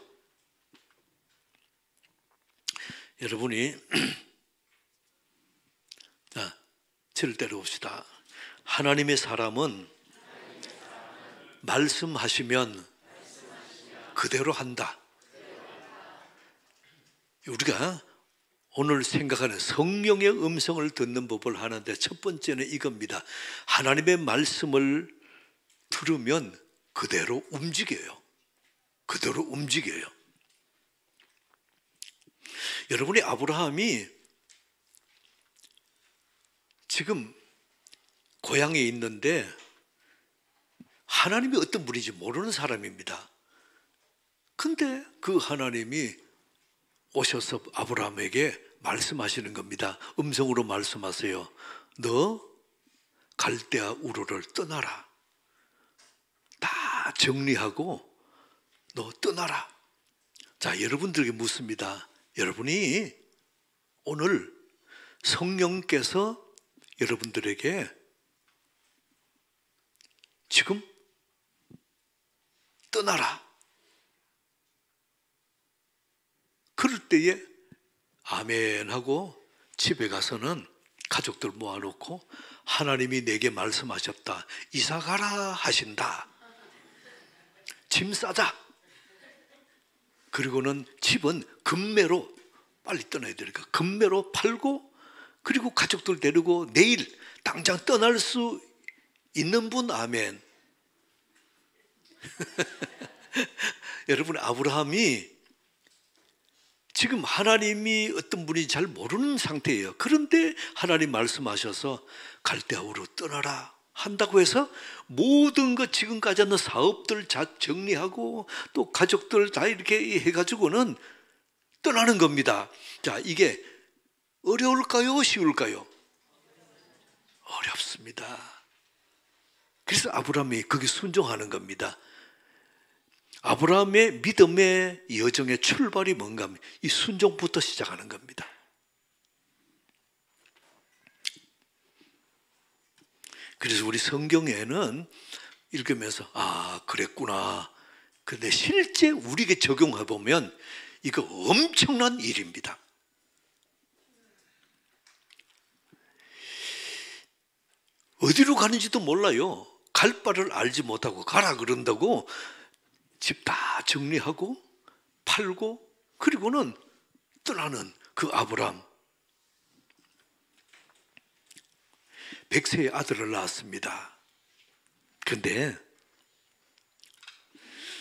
여러분이 자, 저를 때려봅시다. 하나님의 사람은 말씀하시면 그대로 한다. 우리가 오늘 생각하는 성령의 음성을 듣는 법을 하는데 첫 번째는 이겁니다. 하나님의 말씀을 들으면 그대로 움직여요. 그대로 움직여요. 여러분이 아브라함이 지금 고향에 있는데 하나님이 어떤 분인지 모르는 사람입니다. 근데 그 하나님이 오셔서 아브라함에게 말씀하시는 겁니다. 음성으로 말씀하세요. 너 갈대아 우르를 떠나라. 다 정리하고 너 떠나라. 자, 여러분들에게 묻습니다. 여러분이 오늘 성령께서 여러분들에게 지금 떠나라. 그럴 때에 아멘 하고 집에 가서는 가족들 모아놓고 하나님이 내게 말씀하셨다. 이사 가라 하신다. 짐 싸자. 그리고는 집은 금매로 빨리 떠나야 되니까 금매로 팔고, 그리고 가족들 데리고 내일 당장 떠날 수 있는 분 아멘. 여러분, 아브라함이 지금 하나님이 어떤 분인지 잘 모르는 상태예요. 그런데 하나님 말씀하셔서 갈대아우로 떠나라 한다고 해서 모든 것 지금까지 하는 사업들 다 정리하고 또 가족들 다 이렇게 해가지고는 떠나는 겁니다. 자, 이게 어려울까요? 쉬울까요? 어렵습니다. 그래서 아브라함이 거기 순종하는 겁니다. 아브라함의 믿음의 여정의 출발이 뭔가 하면 이 순종부터 시작하는 겁니다. 그래서 우리 성경에는 읽으면서 아, 그랬구나. 그런데 실제 우리에게 적용해 보면 이거 엄청난 일입니다. 어디로 가는지도 몰라요. 갈 바를 알지 못하고 가라 그런다고 집 다 정리하고 팔고 그리고는 떠나는 그 아브라함. 100세의 아들을 낳았습니다. 그런데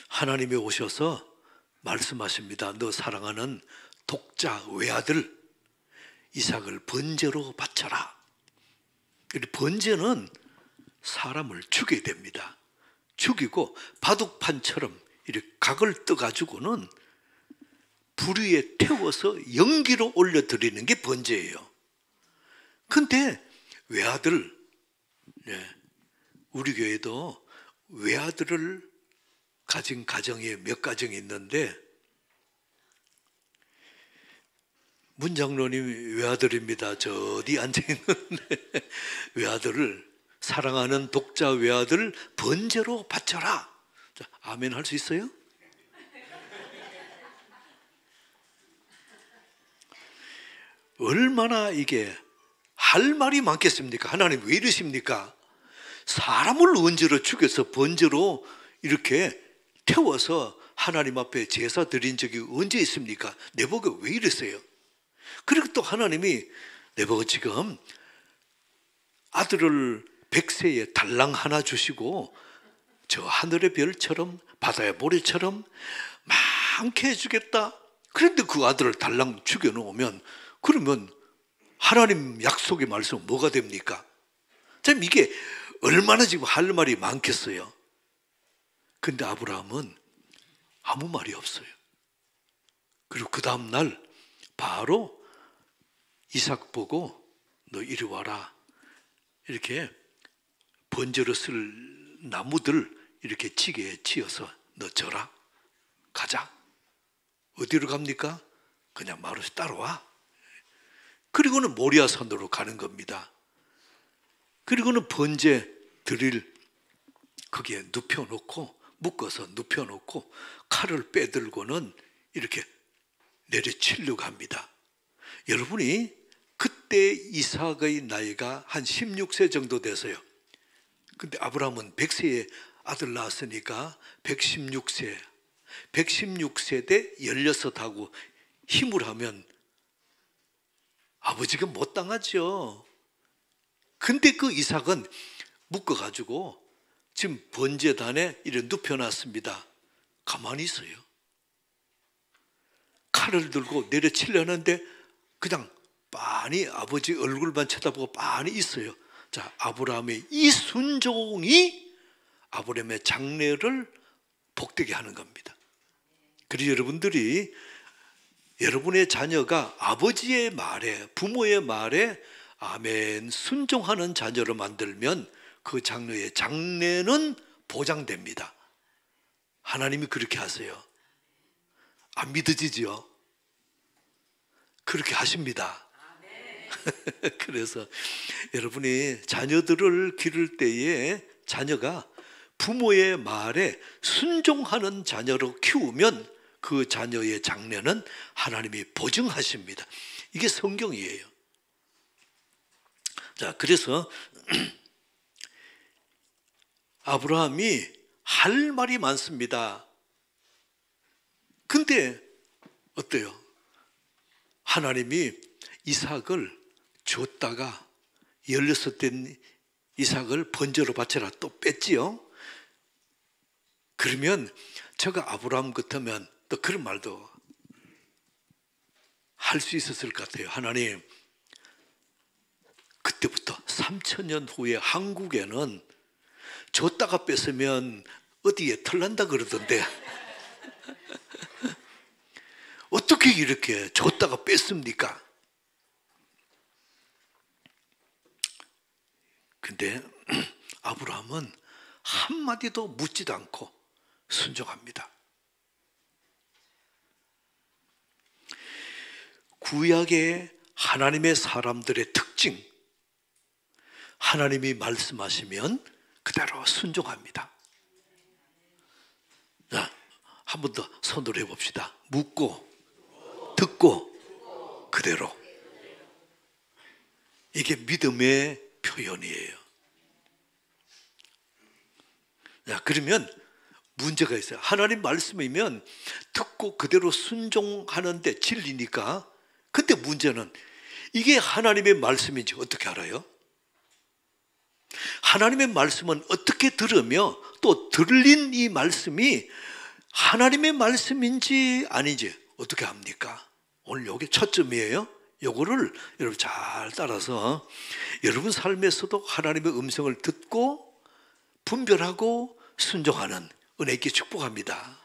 하나님이 오셔서 말씀하십니다. 너 사랑하는 독자 외아들 이삭을 번제로 바쳐라. 번제는 사람을 죽여야 됩니다. 죽이고 바둑판처럼 이렇게 각을 떠가지고는 불 위에 태워서 연기로 올려드리는 게 번제예요. 근데 외아들, 우리 교회도 외아들을 가진 가정이 몇 가정이 있는데 문 장로님 외아들입니다. 저 어디 앉아있는데 외아들을 사랑하는 독자 외아들 번제로 바쳐라. 자, 아멘 할 수 있어요? 얼마나 이게 할 말이 많겠습니까? 하나님 왜 이러십니까? 사람을 언제로 죽여서 번제로 이렇게 태워서 하나님 앞에 제사 드린 적이 언제 있습니까? 내보고 왜 이랬어요? 그리고 또 하나님이 내보고 지금 아들을 백세에 달랑 하나 주시고 저 하늘의 별처럼 바다의 모래처럼 많게 해주겠다. 그런데 그 아들을 달랑 죽여놓으면 그러면 하나님 약속의 말씀은 뭐가 됩니까? 참 이게 얼마나 지금 할 말이 많겠어요. 근데 아브라함은 아무 말이 없어요. 그리고 그 다음 날 바로 이삭 보고 너 이리 와라. 이렇게 번제로 쓸 나무들 이렇게 지게에 치어서 너 져라. 가자. 어디로 갑니까? 그냥 마루에 따라와. 그리고는 모리아산으로 가는 겁니다. 그리고는 번제 드릴 거기에 눕혀놓고 묶어서 눕혀놓고 칼을 빼들고는 이렇게 내려치려고 합니다. 여러분이 그때 이삭의 나이가 한 16세 정도 돼서요. 근데 아브라함은 100세에 아들 낳았으니까 116세 대 16하고 힘을 하면 아버지가 못 당하죠. 근데 그 이삭은 묶어가지고 지금 번제단에 이렇게 눕혀놨습니다. 가만히 있어요. 칼을 들고 내려치려는데 그냥 빤히 아버지 얼굴만 쳐다보고 빤히 있어요. 자, 아브라함의 이 순종이 아브라함의 장래를 복되게 하는 겁니다. 그리고 여러분들이 여러분의 자녀가 아버지의 말에, 부모의 말에 아멘 순종하는 자녀로 만들면 그 자녀의 장래는 보장됩니다. 하나님이 그렇게 하세요. 안 믿어지지요? 그렇게 하십니다. 그래서 여러분이 자녀들을 기를 때에 자녀가 부모의 말에 순종하는 자녀로 키우면 그 자녀의 장래는 하나님이 보증하십니다. 이게 성경이에요. 자, 그래서 아브라함이 할 말이 많습니다. 근데 어때요? 하나님이 이삭을 줬다가 16된 이삭을 번제로 바쳐라 또 뺐지요. 그러면 제가 아브라함 같으면 또 그런 말도 할 수 있었을 것 같아요. 하나님, 그때부터 3000년 후에 한국에는 줬다가 뺐으면 어디에 털난다 그러던데 어떻게 이렇게 줬다가 뺐습니까? 근데 아브라함은 한마디도 묻지도 않고 순종합니다. 구약의 하나님의 사람들의 특징, 하나님이 말씀하시면 그대로 순종합니다. 자, 한 번 더 손으로 해봅시다. 묻고 듣고 그대로. 이게 믿음의 표현이에요. 자, 그러면 문제가 있어요. 하나님 말씀이면 듣고 그대로 순종하는데 진리니까. 근데 문제는 이게 하나님의 말씀인지 어떻게 알아요? 하나님의 말씀은 어떻게 들으며 또 들린 이 말씀이 하나님의 말씀인지 아닌지 어떻게 합니까? 오늘 이게 초점이에요. 요거를 여러분 잘 따라서 여러분 삶에서도 하나님의 음성을 듣고 분별하고 순종하는 은혜 있게 축복합니다.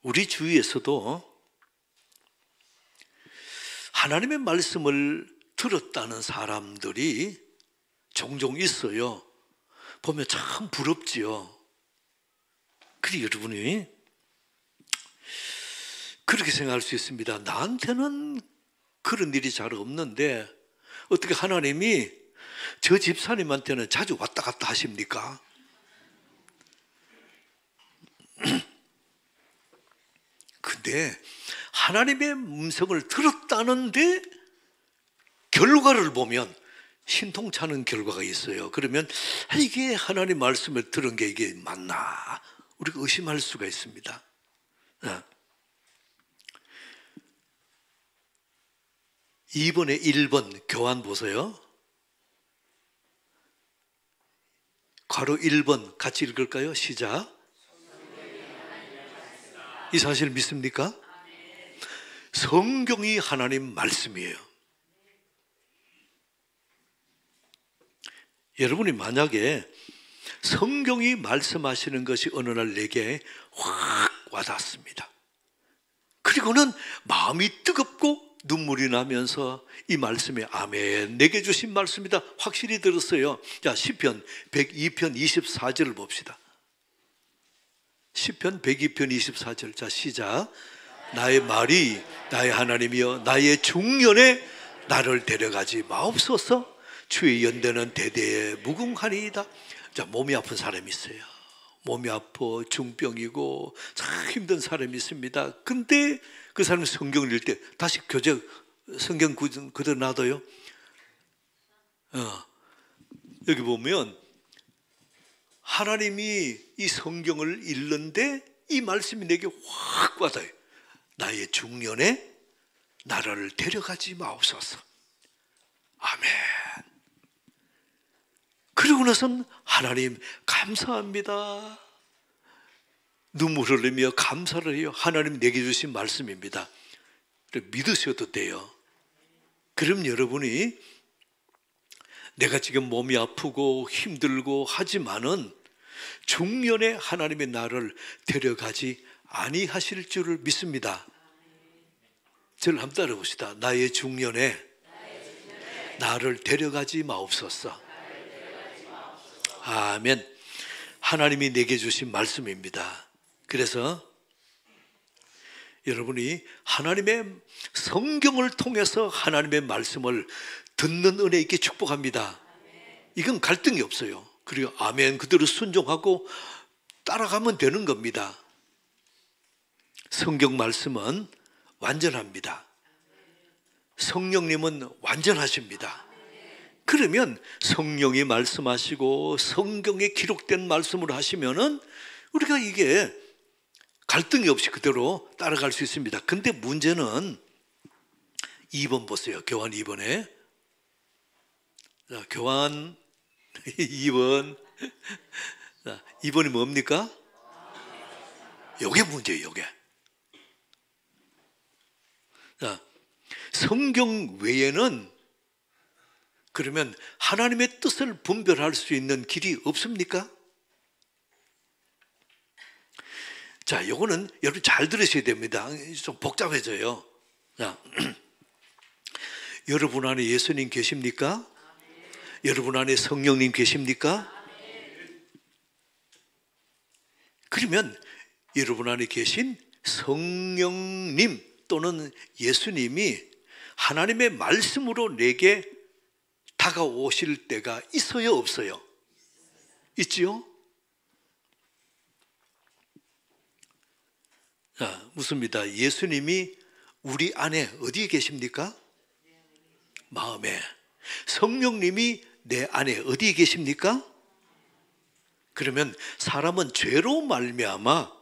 우리 주위에서도 하나님의 말씀을 들었다는 사람들이 종종 있어요. 보면 참 부럽지요. 그리고 여러분이 그렇게 생각할 수 있습니다. 나한테는 그런 일이 잘 없는데 어떻게 하나님이 저 집사님한테는 자주 왔다 갔다 하십니까? 근데 하나님의 음성을 들었다는데 결과를 보면 신통찮은 결과가 있어요. 그러면 이게 하나님 말씀을 들은 게 이게 맞나? 우리가 의심할 수가 있습니다. 2번에 1번 교환 보세요. 괄호 1번 같이 읽을까요? 시작. 이 사실 믿습니까? 성경이 하나님 말씀이에요. 여러분이 만약에 성경이 말씀하시는 것이 어느 날 내게 확 와닿습니다. 그리고는 마음이 뜨겁고 눈물이 나면서 이 말씀에 아멘, 내게 주신 말씀이다 확실히 들었어요. 자, 시편 102편 24절을 봅시다. 시편 102편 24절. 자, 시작. 나의 말이 나의 하나님이여 나의 중년에 나를 데려가지 마옵소서. 주의 연대는 대대에 무궁하니이다. 자, 몸이 아픈 사람이 있어요. 몸이 아파 중병이고 참 힘든 사람이 있습니다. 근데 그 사람이 성경을 읽을 때 다시 교재 성경 그대로 놔둬요. 여기 보면 하나님이 이 성경을 읽는데 이 말씀이 내게 확 와닿아요. 나의 중년에 나를 데려가지 마옵소서. 아멘. 그러고 나선 하나님 감사합니다. 눈물 흘리며 감사를 해요. 하나님 내게 주신 말씀입니다. 믿으셔도 돼요. 그럼 여러분이 내가 지금 몸이 아프고 힘들고 하지만은 중년에 하나님의 나를 데려가지 아니하실 줄을 믿습니다. 저를 한번 따라 봅시다. 나의 중년에 나를 데려가지 마옵소서. 아멘. 하나님이 내게 주신 말씀입니다. 그래서 여러분이 하나님의 성경을 통해서 하나님의 말씀을 듣는 은혜 있게 축복합니다. 이건 갈등이 없어요. 그리고 아멘 그대로 순종하고 따라가면 되는 겁니다. 성경 말씀은 완전합니다. 성령님은 완전하십니다. 그러면 성령이 말씀하시고 성경에 기록된 말씀으로 하시면은 우리가 이게 갈등이 없이 그대로 따라갈 수 있습니다. 근데 문제는 2번 보세요. 교환 2번에. 자, 교환 2번. 자, 2번이 뭡니까? 요게 문제예요, 요게. 자, 성경 외에는 그러면 하나님의 뜻을 분별할 수 있는 길이 없습니까? 자, 요거는 여러분 잘 들으셔야 됩니다. 좀 복잡해져요. 자, 여러분 안에 예수님 계십니까? 여러분 안에 성령님 계십니까? 그러면 여러분 안에 계신 성령님 또는 예수님이 하나님의 말씀으로 내게 다가오실 때가 있어요, 없어요? 있지요? 자, 묻습니다. 예수님이 우리 안에 어디에 계십니까? 마음에. 성령님이 내 안에 어디에 계십니까? 그러면 사람은 죄로 말미암아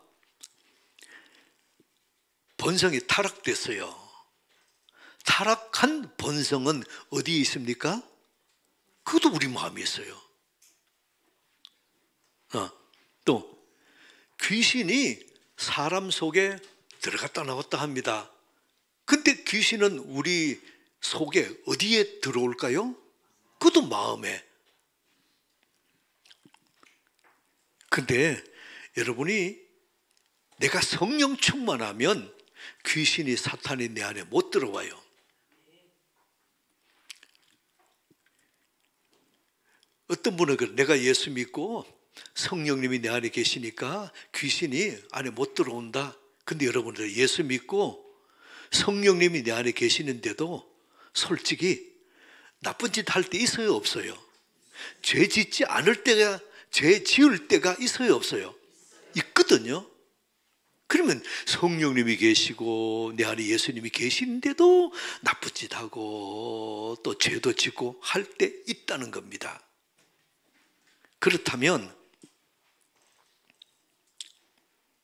본성이 타락됐어요. 타락한 본성은 어디에 있습니까? 그것도 우리 마음에 있어요. 또 귀신이 사람 속에 들어갔다 나왔다 합니다. 근데 귀신은 우리 속에 어디에 들어올까요? 그것도 마음에. 근데 여러분이 내가 성령 충만하면 귀신이 사탄이 내 안에 못 들어와요. 어떤 분은 그래, 내가 예수 믿고 성령님이 내 안에 계시니까 귀신이 안에 못 들어온다. 근데 여러분들 예수 믿고 성령님이 내 안에 계시는데도 솔직히 나쁜 짓 할 때 있어요, 없어요? 죄 짓지 않을 때가, 죄 지을 때가 있어요, 없어요? 있거든요. 그러면 성령님이 계시고 내 안에 예수님이 계시는데도 나쁜 짓 하고 또 죄도 짓고 할 때 있다는 겁니다. 그렇다면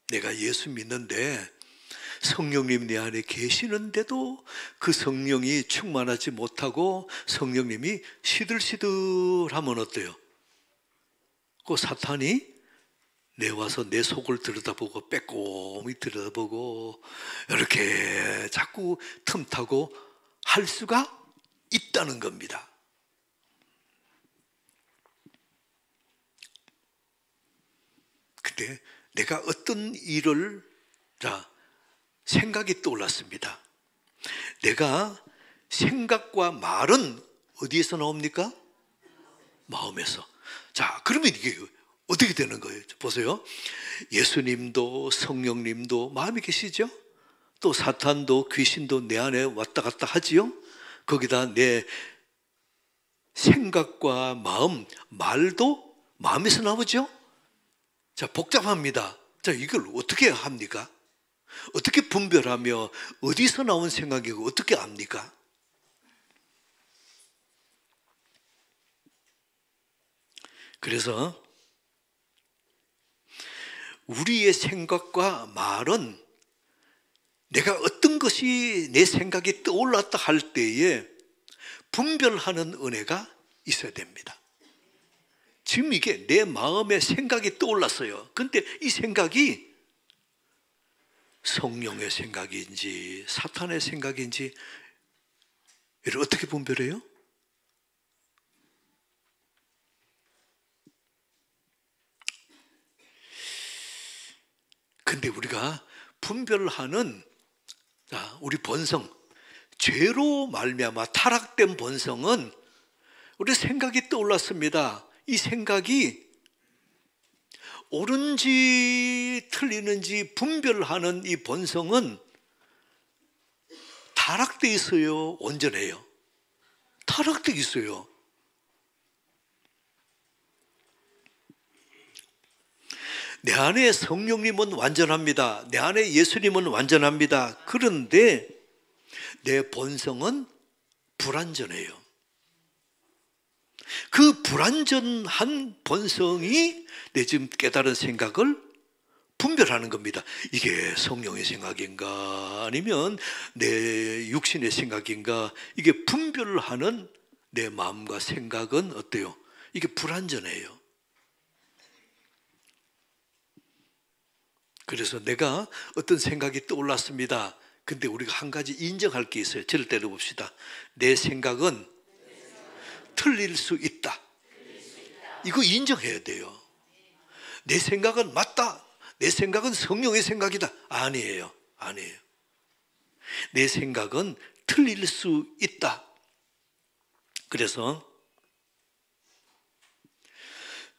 내가 예수 믿는데 성령님 내 안에 계시는데도 그 성령이 충만하지 못하고 성령님이 시들시들하면 어때요? 그 사탄이 내 와서 내 속을 들여다보고 빼꼼히 들여다보고 이렇게 자꾸 틈타고 할 수가 있다는 겁니다. 근데 내가 어떤 일을 생각이 떠올랐습니다. 내가 생각과 말은 어디에서 나옵니까? 마음에서. 자, 그러면 이게 어떻게 되는 거예요? 보세요. 예수님도 성령님도 마음에 계시죠? 또 사탄도 귀신도 내 안에 왔다 갔다 하지요? 거기다 내 생각과 마음, 말도 마음에서 나오죠? 자, 복잡합니다. 자, 이걸 어떻게 합니까? 어떻게 분별하며 어디서 나온 생각이고 어떻게 압니까? 그래서 우리의 생각과 말은 내가 어떤 것이 내 생각이 떠올랐다 할 때에 분별하는 은혜가 있어야 됩니다. 지금 이게 내 마음에 생각이 떠올랐어요. 근데 이 생각이 성령의 생각인지 사탄의 생각인지 이를 어떻게 분별해요? 근데 우리가 분별하는 우리 본성, 죄로 말미암아 타락된 본성은 우리 생각이 떠올랐습니다. 이 생각이 옳은지 틀리는지 분별하는 이 본성은 타락되어 있어요? 온전해요? 타락되어 있어요. 내 안에 성령님은 완전합니다. 내 안에 예수님은 완전합니다. 그런데 내 본성은 불완전해요. 그 불완전한 본성이 내 지금 깨달은 생각을 분별하는 겁니다. 이게 성령의 생각인가 아니면 내 육신의 생각인가, 이게 분별을 하는 내 마음과 생각은 어때요? 이게 불완전해요. 그래서 내가 어떤 생각이 떠올랐습니다. 근데 우리가 한 가지 인정할 게 있어요. 저를 때려봅시다. 내 생각은 틀릴 수 있다. 이거 인정해야 돼요. 내 생각은 맞다. 내 생각은 성령의 생각이다. 아니에요. 아니에요. 내 생각은 틀릴 수 있다. 그래서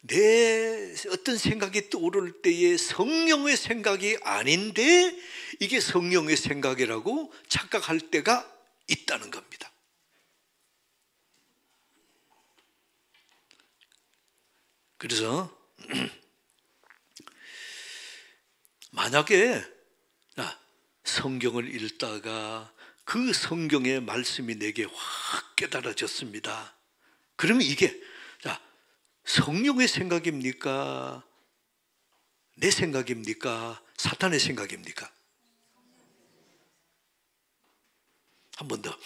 내 어떤 생각이 떠오를 때에 성령의 생각이 아닌데 이게 성령의 생각이라고 착각할 때가 있다는 겁니다. 그래서 만약에 성경을 읽다가 그 성경의 말씀이 내게 확 깨달아졌습니다. 그러면 이게 성령의 생각입니까? 내 생각입니까? 사탄의 생각입니까? 한 번 더.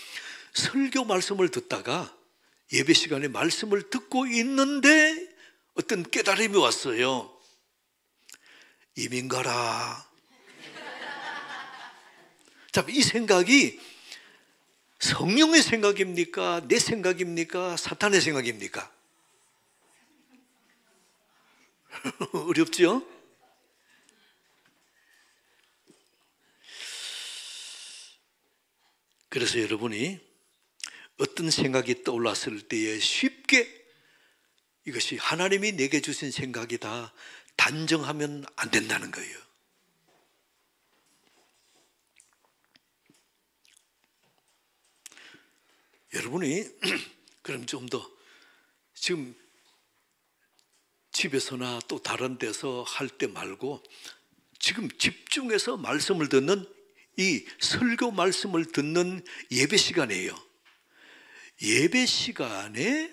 설교 말씀을 듣다가 예배 시간에 말씀을 듣고 있는데 어떤 깨달음이 왔어요. 이민 가라. 자, 이 생각이 성령의 생각입니까? 내 생각입니까? 사탄의 생각입니까? 어렵죠? 그래서 여러분이 어떤 생각이 떠올랐을 때에 쉽게 이것이 하나님이 내게 주신 생각이다 단정하면 안 된다는 거예요. 여러분이 그럼 좀 더 지금 집에서나 또 다른 데서 할 때 말고 지금 집중해서 말씀을 듣는 이 설교 말씀을 듣는 예배 시간이에요. 예배 시간에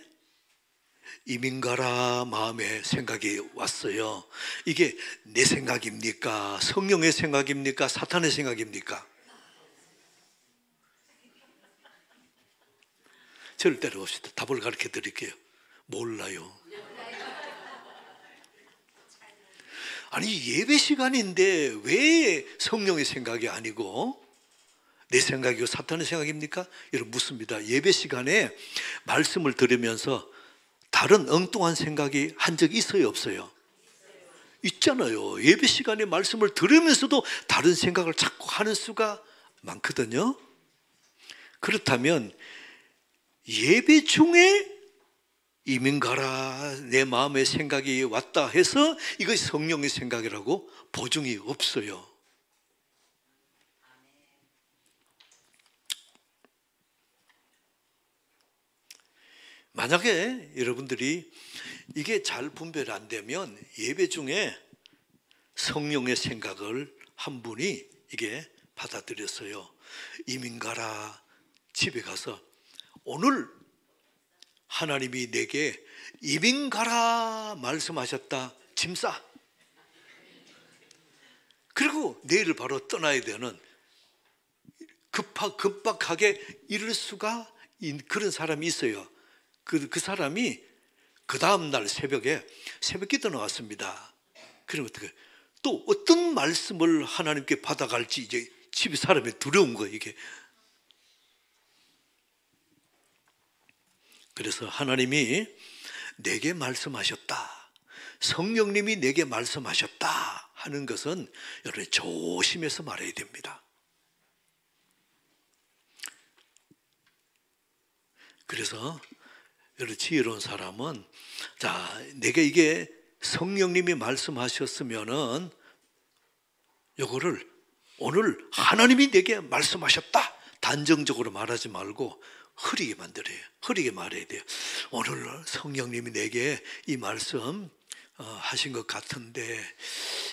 이민 가라 마음에 생각이 왔어요. 이게 내 생각입니까? 성령의 생각입니까? 사탄의 생각입니까? 저를 따라봅시다. 답을 가르쳐 드릴게요. 몰라요. 아니, 예배 시간인데 왜 성령의 생각이 아니고 내 생각이고 사탄의 생각입니까? 여러분 묻습니다. 예배 시간에 말씀을 들으면서 다른 엉뚱한 생각이 한 적이 있어요, 없어요? 있잖아요. 예배 시간에 말씀을 들으면서도 다른 생각을 자꾸 하는 수가 많거든요. 그렇다면 예배 중에 이민 가라 내 마음의 생각이 왔다 해서 이것이 성령의 생각이라고 보증이 없어요. 만약에 여러분들이 이게 잘 분별 안 되면 예배 중에 성령의 생각을 한 분이 이게 받아들였어요. 이민 가라 집에 가서 오늘 하나님이 내게 이민 가라 말씀하셨다. 짐 싸. 그리고 내일 바로 떠나야 되는 급박하게 이럴 수가 그런 사람이 있어요. 그 사람이 그 다음날 새벽에 새벽기도 나왔습니다. 그럼 어떻게 또 어떤 말씀을 하나님께 받아갈지 이제 집에 사람이 두려운 거예요. 이게. 그래서 하나님이 내게 말씀하셨다. 성령님이 내게 말씀하셨다 하는 것은 여러분 조심해서 말해야 됩니다. 그래서 여러분 지혜로운 사람은 자, 내가 이게 성령님이 말씀하셨으면은 요거를 오늘 하나님이 내게 말씀하셨다. 단정적으로 말하지 말고 흐리게 만들어요. 흐리게 말해야 돼요. 오늘 성령님이 내게 이 말씀 하신 것 같은데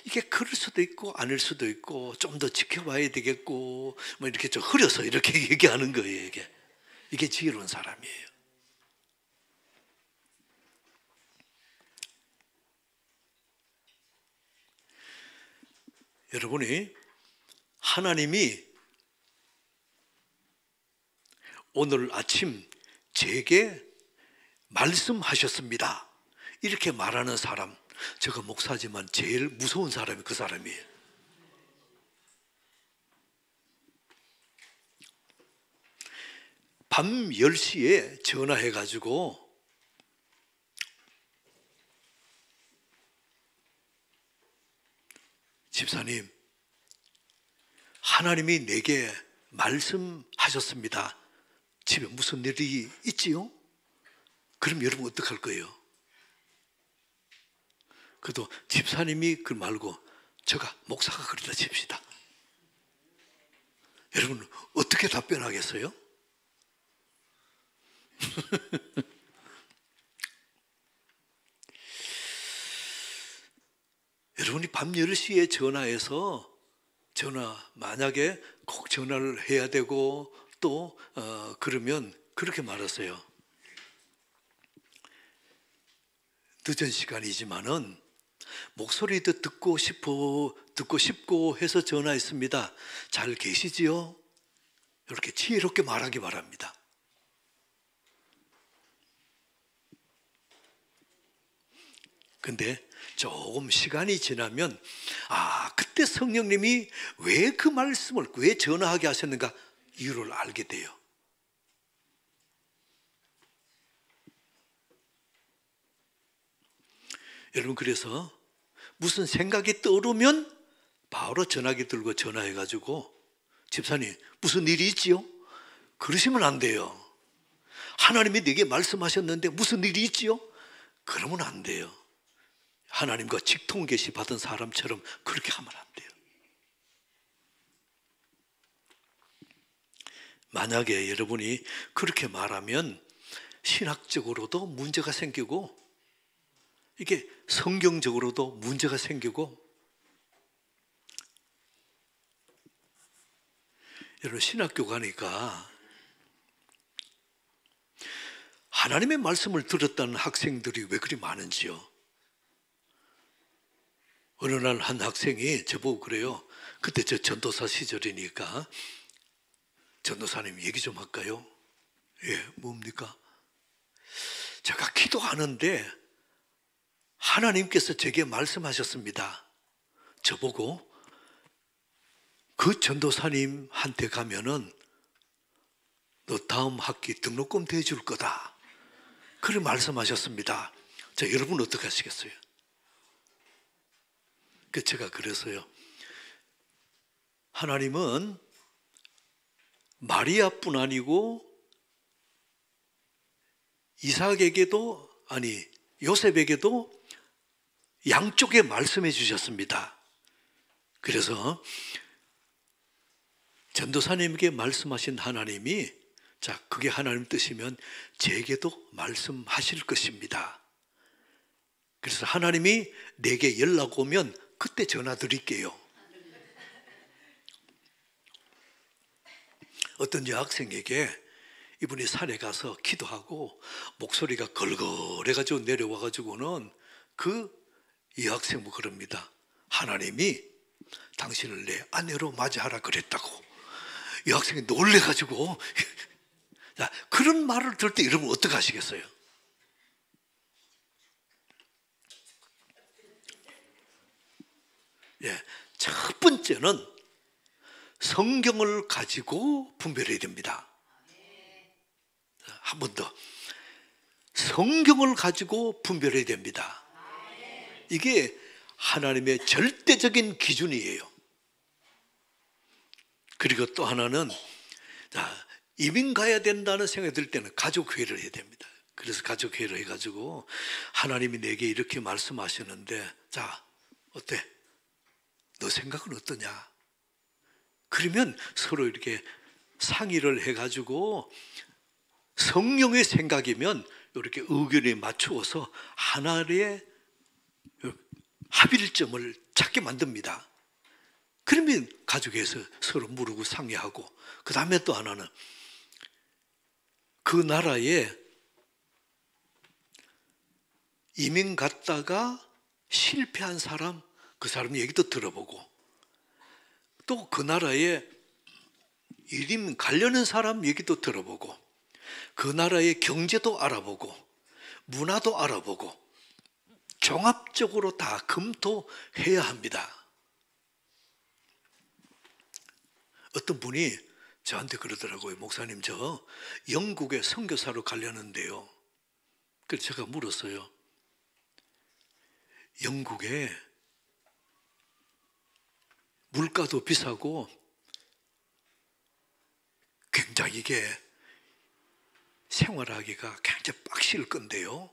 이게 그럴 수도 있고 아닐 수도 있고 좀 더 지켜봐야 되겠고 뭐 이렇게 좀 흐려서 이렇게 얘기하는 거예요. 이게 지혜로운 사람이에요. 여러분이 하나님이 오늘 아침 제게 말씀하셨습니다. 이렇게 말하는 사람, 제가 목사지만 제일 무서운 사람이 그 사람이에요. 밤 10시에 전화해가지고 집사님, 하나님이 내게 말씀하셨습니다. 집에 무슨 일이 있지요? 그럼 여러분 어떡할 거예요? 그래도 집사님이 그 말고 제가 목사가 그러다 칩시다. 여러분 어떻게 답변하겠어요? 여러분이 밤 10시에 전화해서 만약에 꼭 전화를 해야 되고 또 그러면 그렇게 말하세요. 늦은 시간이지만은 목소리도 듣고 싶고 해서 전화했습니다. 잘 계시지요? 이렇게 지혜롭게 말하기 바랍니다. 근데 조금 시간이 지나면 그때 성령님이 왜 그 말씀을 왜 전화하게 하셨는가 이유를 알게 돼요. 여러분 그래서 무슨 생각이 떠오르면 바로 전화기 들고 전화해가지고 집사님 무슨 일이 있지요? 그러시면 안 돼요. 하나님이 내게 말씀하셨는데 무슨 일이 있지요? 그러면 안 돼요. 하나님과 직통 계시 받은 사람처럼 그렇게 하면 안 돼요. 만약에 여러분이 그렇게 말하면 신학적으로도 문제가 생기고 이게 성경적으로도 문제가 생기고 여러분 신학교 가니까 하나님의 말씀을 들었다는 학생들이 왜 그리 많은지요? 어느 날 한 학생이 저보고 그래요. 그때 저 전도사 시절이니까 전도사님 얘기 좀 할까요? 예, 뭡니까? 제가 기도하는데 하나님께서 제게 말씀하셨습니다. 저보고 그 전도사님한테 가면은 너 다음 학기 등록금 대줄 거다. 그렇게 말씀하셨습니다. 자, 여러분 어떻게 하시겠어요? 제가 그래서요. 하나님은 마리아뿐 아니고 이삭에게도 아니 요셉에게도 양쪽에 말씀해 주셨습니다. 그래서 전도사님에게 말씀하신 하나님이 자, 그게 하나님 뜻이면 제게도 말씀하실 것입니다. 그래서 하나님이 내게 연락 오면 그때 전화 드릴게요. 어떤 여학생에게 이분이 산에 가서 기도하고 목소리가 걸걸해가지고 내려와가지고는 그 여학생부 그럽니다. 하나님이 당신을 내 아내로 맞이하라 그랬다고. 여학생이 놀래가지고 자, 그런 말을 들을 때 여러분 어떻게 하시겠어요? 예, 첫 번째는 성경을 가지고 분별해야 됩니다. 한 번 더. 성경을 가지고 분별해야 됩니다. 이게 하나님의 절대적인 기준이에요. 그리고 또 하나는 자, 이민 가야 된다는 생각이 들 때는 가족회의를 해야 됩니다. 그래서 가족회의를 해가지고 하나님이 내게 이렇게 말씀하시는데 자, 어때? 너 생각은 어떠냐? 그러면 서로 이렇게 상의를 해가지고 성령의 생각이면 이렇게 의견에 맞추어서 하나의 합일점을 찾게 만듭니다. 그러면 가족에서 서로 물고 상의하고 그 다음에 또 하나는 그 나라에 이민 갔다가 실패한 사람 그 사람 얘기도 들어보고 또 그 나라에 이민 가려는 사람 얘기도 들어보고 그 나라의 경제도 알아보고 문화도 알아보고 종합적으로 다 검토해야 합니다. 어떤 분이 저한테 그러더라고요. 목사님, 저 영국에 선교사로 가려는데요. 그래서 제가 물었어요. 영국에 물가도 비싸고 굉장히 이게 생활하기가 굉장히 빡실 건데요.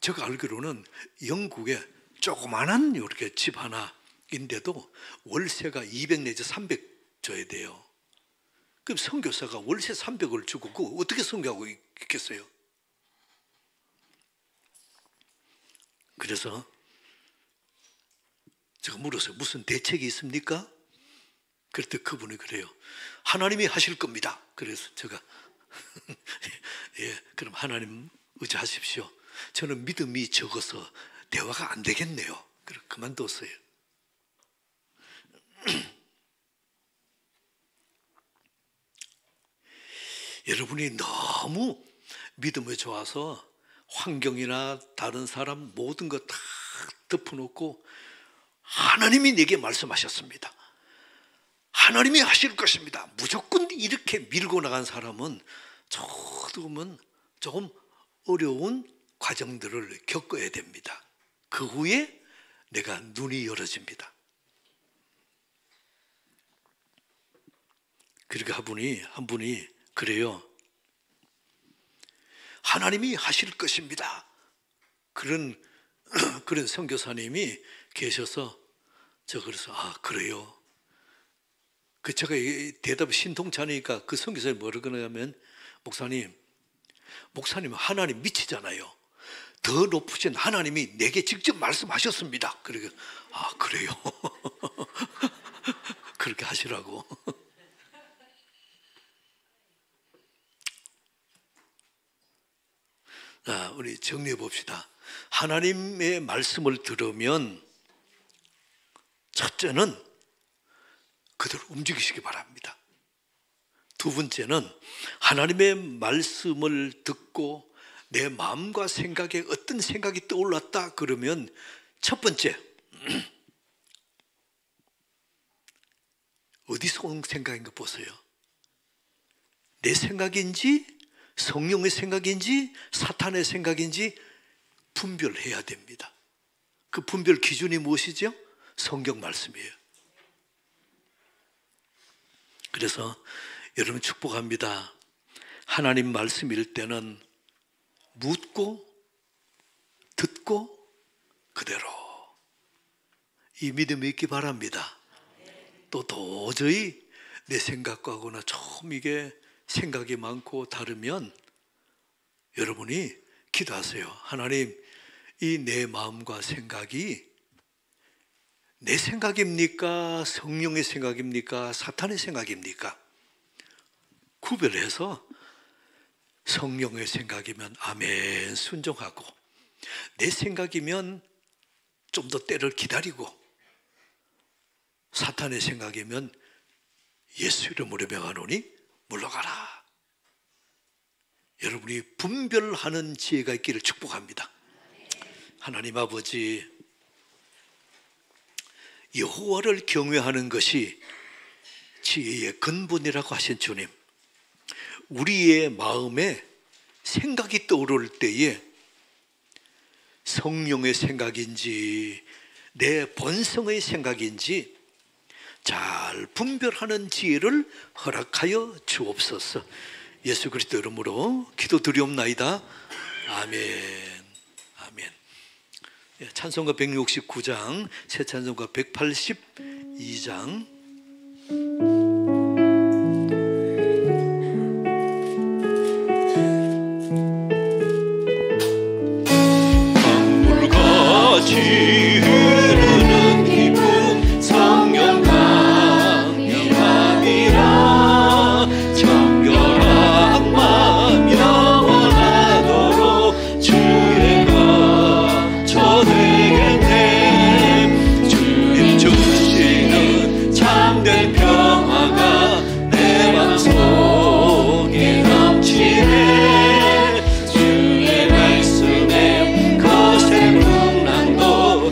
제가 알기로는 영국에 조그만한 이렇게 집 하나인데도 월세가 200 내지 300 줘야 돼요. 그럼 선교사가 월세 300을 주고 그거 어떻게 선교하고 있겠어요? 그래서 제가 물었어요. 무슨 대책이 있습니까? 그랬더니 그분이 그래요. 하나님이 하실 겁니다. 그래서 제가 예, 그럼 하나님 의지하십시오. 저는 믿음이 적어서 대화가 안 되겠네요. 그래서 그만뒀어요. 여러분이 너무 믿음이 좋아서 환경이나 다른 사람 모든 것 다 덮어놓고 하나님이 내게 말씀하셨습니다. 하나님이 하실 것입니다. 무조건 이렇게 밀고 나간 사람은 조금 어려운 과정들을 겪어야 됩니다. 그 후에 내가 눈이 열어집니다. 그러니까 한 분이 그래요. 하나님이 하실 것입니다. 그런 선교사님이 계셔서 그래서 그래요. 제가 대답이 신통치 않으니까 그 선교사님이 뭐라고 하냐면 목사님 하나님 미치잖아요. 더 높으신 하나님이 내게 직접 말씀하셨습니다. 그러니까 그래요. 그렇게 하시라고. 우리 정리해 봅시다. 하나님의 말씀을 들으면 첫째는 그대로 움직이시기 바랍니다. 두 번째는 하나님의 말씀을 듣고 내 마음과 생각에 어떤 생각이 떠올랐다 그러면 첫 번째, 어디서 온 생각인 거 보세요. 내 생각인지 성령의 생각인지 사탄의 생각인지 분별해야 됩니다. 그 분별 기준이 무엇이죠? 성경 말씀이에요. 그래서 여러분 축복합니다. 하나님 말씀일 때는 묻고 듣고 그대로 이 믿음이 있기 바랍니다. 또 도저히 내 생각과거나 좀 이게 생각이 많고 다르면 여러분이 기도하세요. 하나님, 이 내 마음과 생각이 내 생각입니까? 성령의 생각입니까? 사탄의 생각입니까? 구별해서 성령의 생각이면 아멘 순종하고, 내 생각이면 좀 더 때를 기다리고, 사탄의 생각이면 예수 이름으로 명하노니 물러가라. 여러분이 분별하는 지혜가 있기를 축복합니다. 하나님 아버지, 여호와를 경외하는 것이 지혜의 근본이라고 하신 주님, 우리의 마음에 생각이 떠오를 때에 성령의 생각인지 내 본성의 생각인지 잘 분별하는 지혜를 허락하여 주옵소서. 예수 그리스도 이름으로 기도드리옵나이다. 아멘. 아멘. 찬송가 169장, 새 찬송가 182장. 강물같이 흐르는 기쁨 성령 강림함이라. 정결한 마음 영원하도록 주의가 저되겠네. 주님 주시는 참된 평화가 내 맘속에 넘치네. 주의 말씀에 거센 풍랑도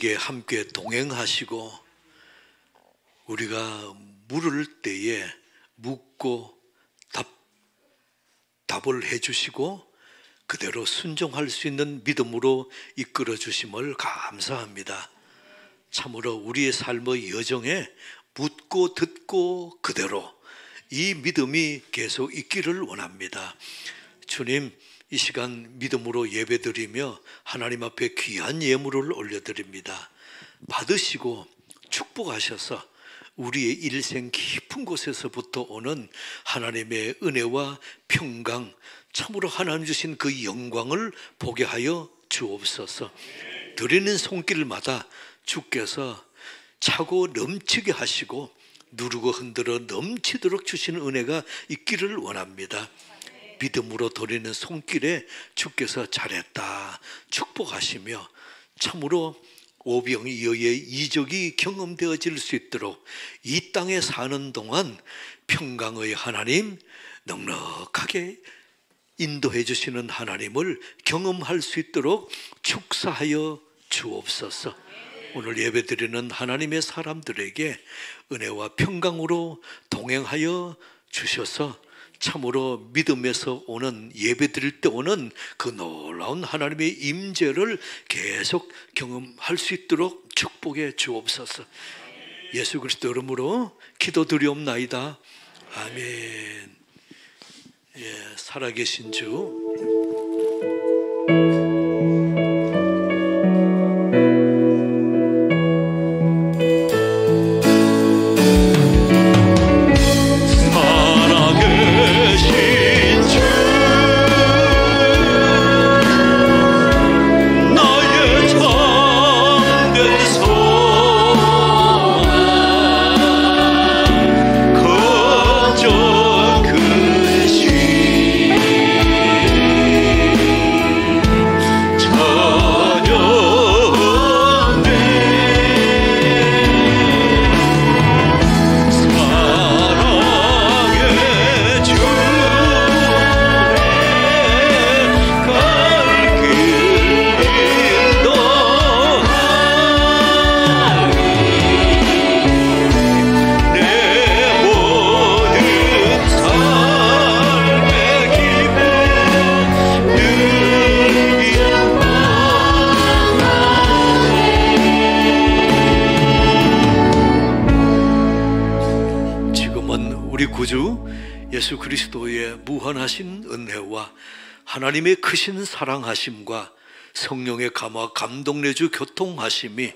우리에게 함께 동행하시고 우리가 물을 때에 묻고 답을 해주시고 그대로 순종할 수 있는 믿음으로 이끌어 주심을 감사합니다. 참으로 우리의 삶의 여정에 묻고 듣고 그대로 이 믿음이 계속 있기를 원합니다. 주님, 이 시간 믿음으로 예배드리며 하나님 앞에 귀한 예물을 올려드립니다. 받으시고 축복하셔서 우리의 일생 깊은 곳에서부터 오는 하나님의 은혜와 평강, 참으로 하나님 주신 그 영광을 보게 하여 주옵소서. 드리는 손길마다 주께서 차고 넘치게 하시고 누르고 흔들어 넘치도록 주시는 은혜가 있기를 원합니다. 믿음으로 드리는 손길에 주께서 잘했다 축복하시며 참으로 오병이어의 이적이 경험되어질 수 있도록 이 땅에 사는 동안 평강의 하나님, 넉넉하게 인도해 주시는 하나님을 경험할 수 있도록 축사하여 주옵소서. 오늘 예배드리는 하나님의 사람들에게 은혜와 평강으로 동행하여 주셔서 참으로 믿음에서 오는, 예배드릴 때 오는 그 놀라운 하나님의 임재를 계속 경험할 수 있도록 축복해 주옵소서. 예수 그리스도 이름으로 기도드리옵나이다. 아멘. 살아계신 주, 예수 그리스도의 무한하신 은혜와 하나님의 크신 사랑하심과 성령의 감화 감동 내주 교통하심이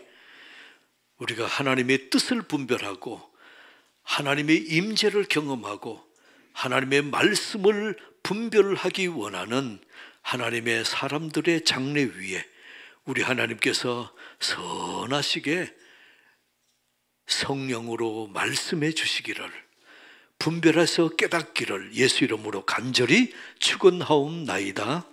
우리가 하나님의 뜻을 분별하고 하나님의 임재를 경험하고 하나님의 말씀을 분별하기 원하는 하나님의 사람들의 장래 위에 우리 하나님께서 선하시게 성령으로 말씀해 주시기를, 분별해서 깨닫기를 예수 이름으로 간절히 축원하옵나이다.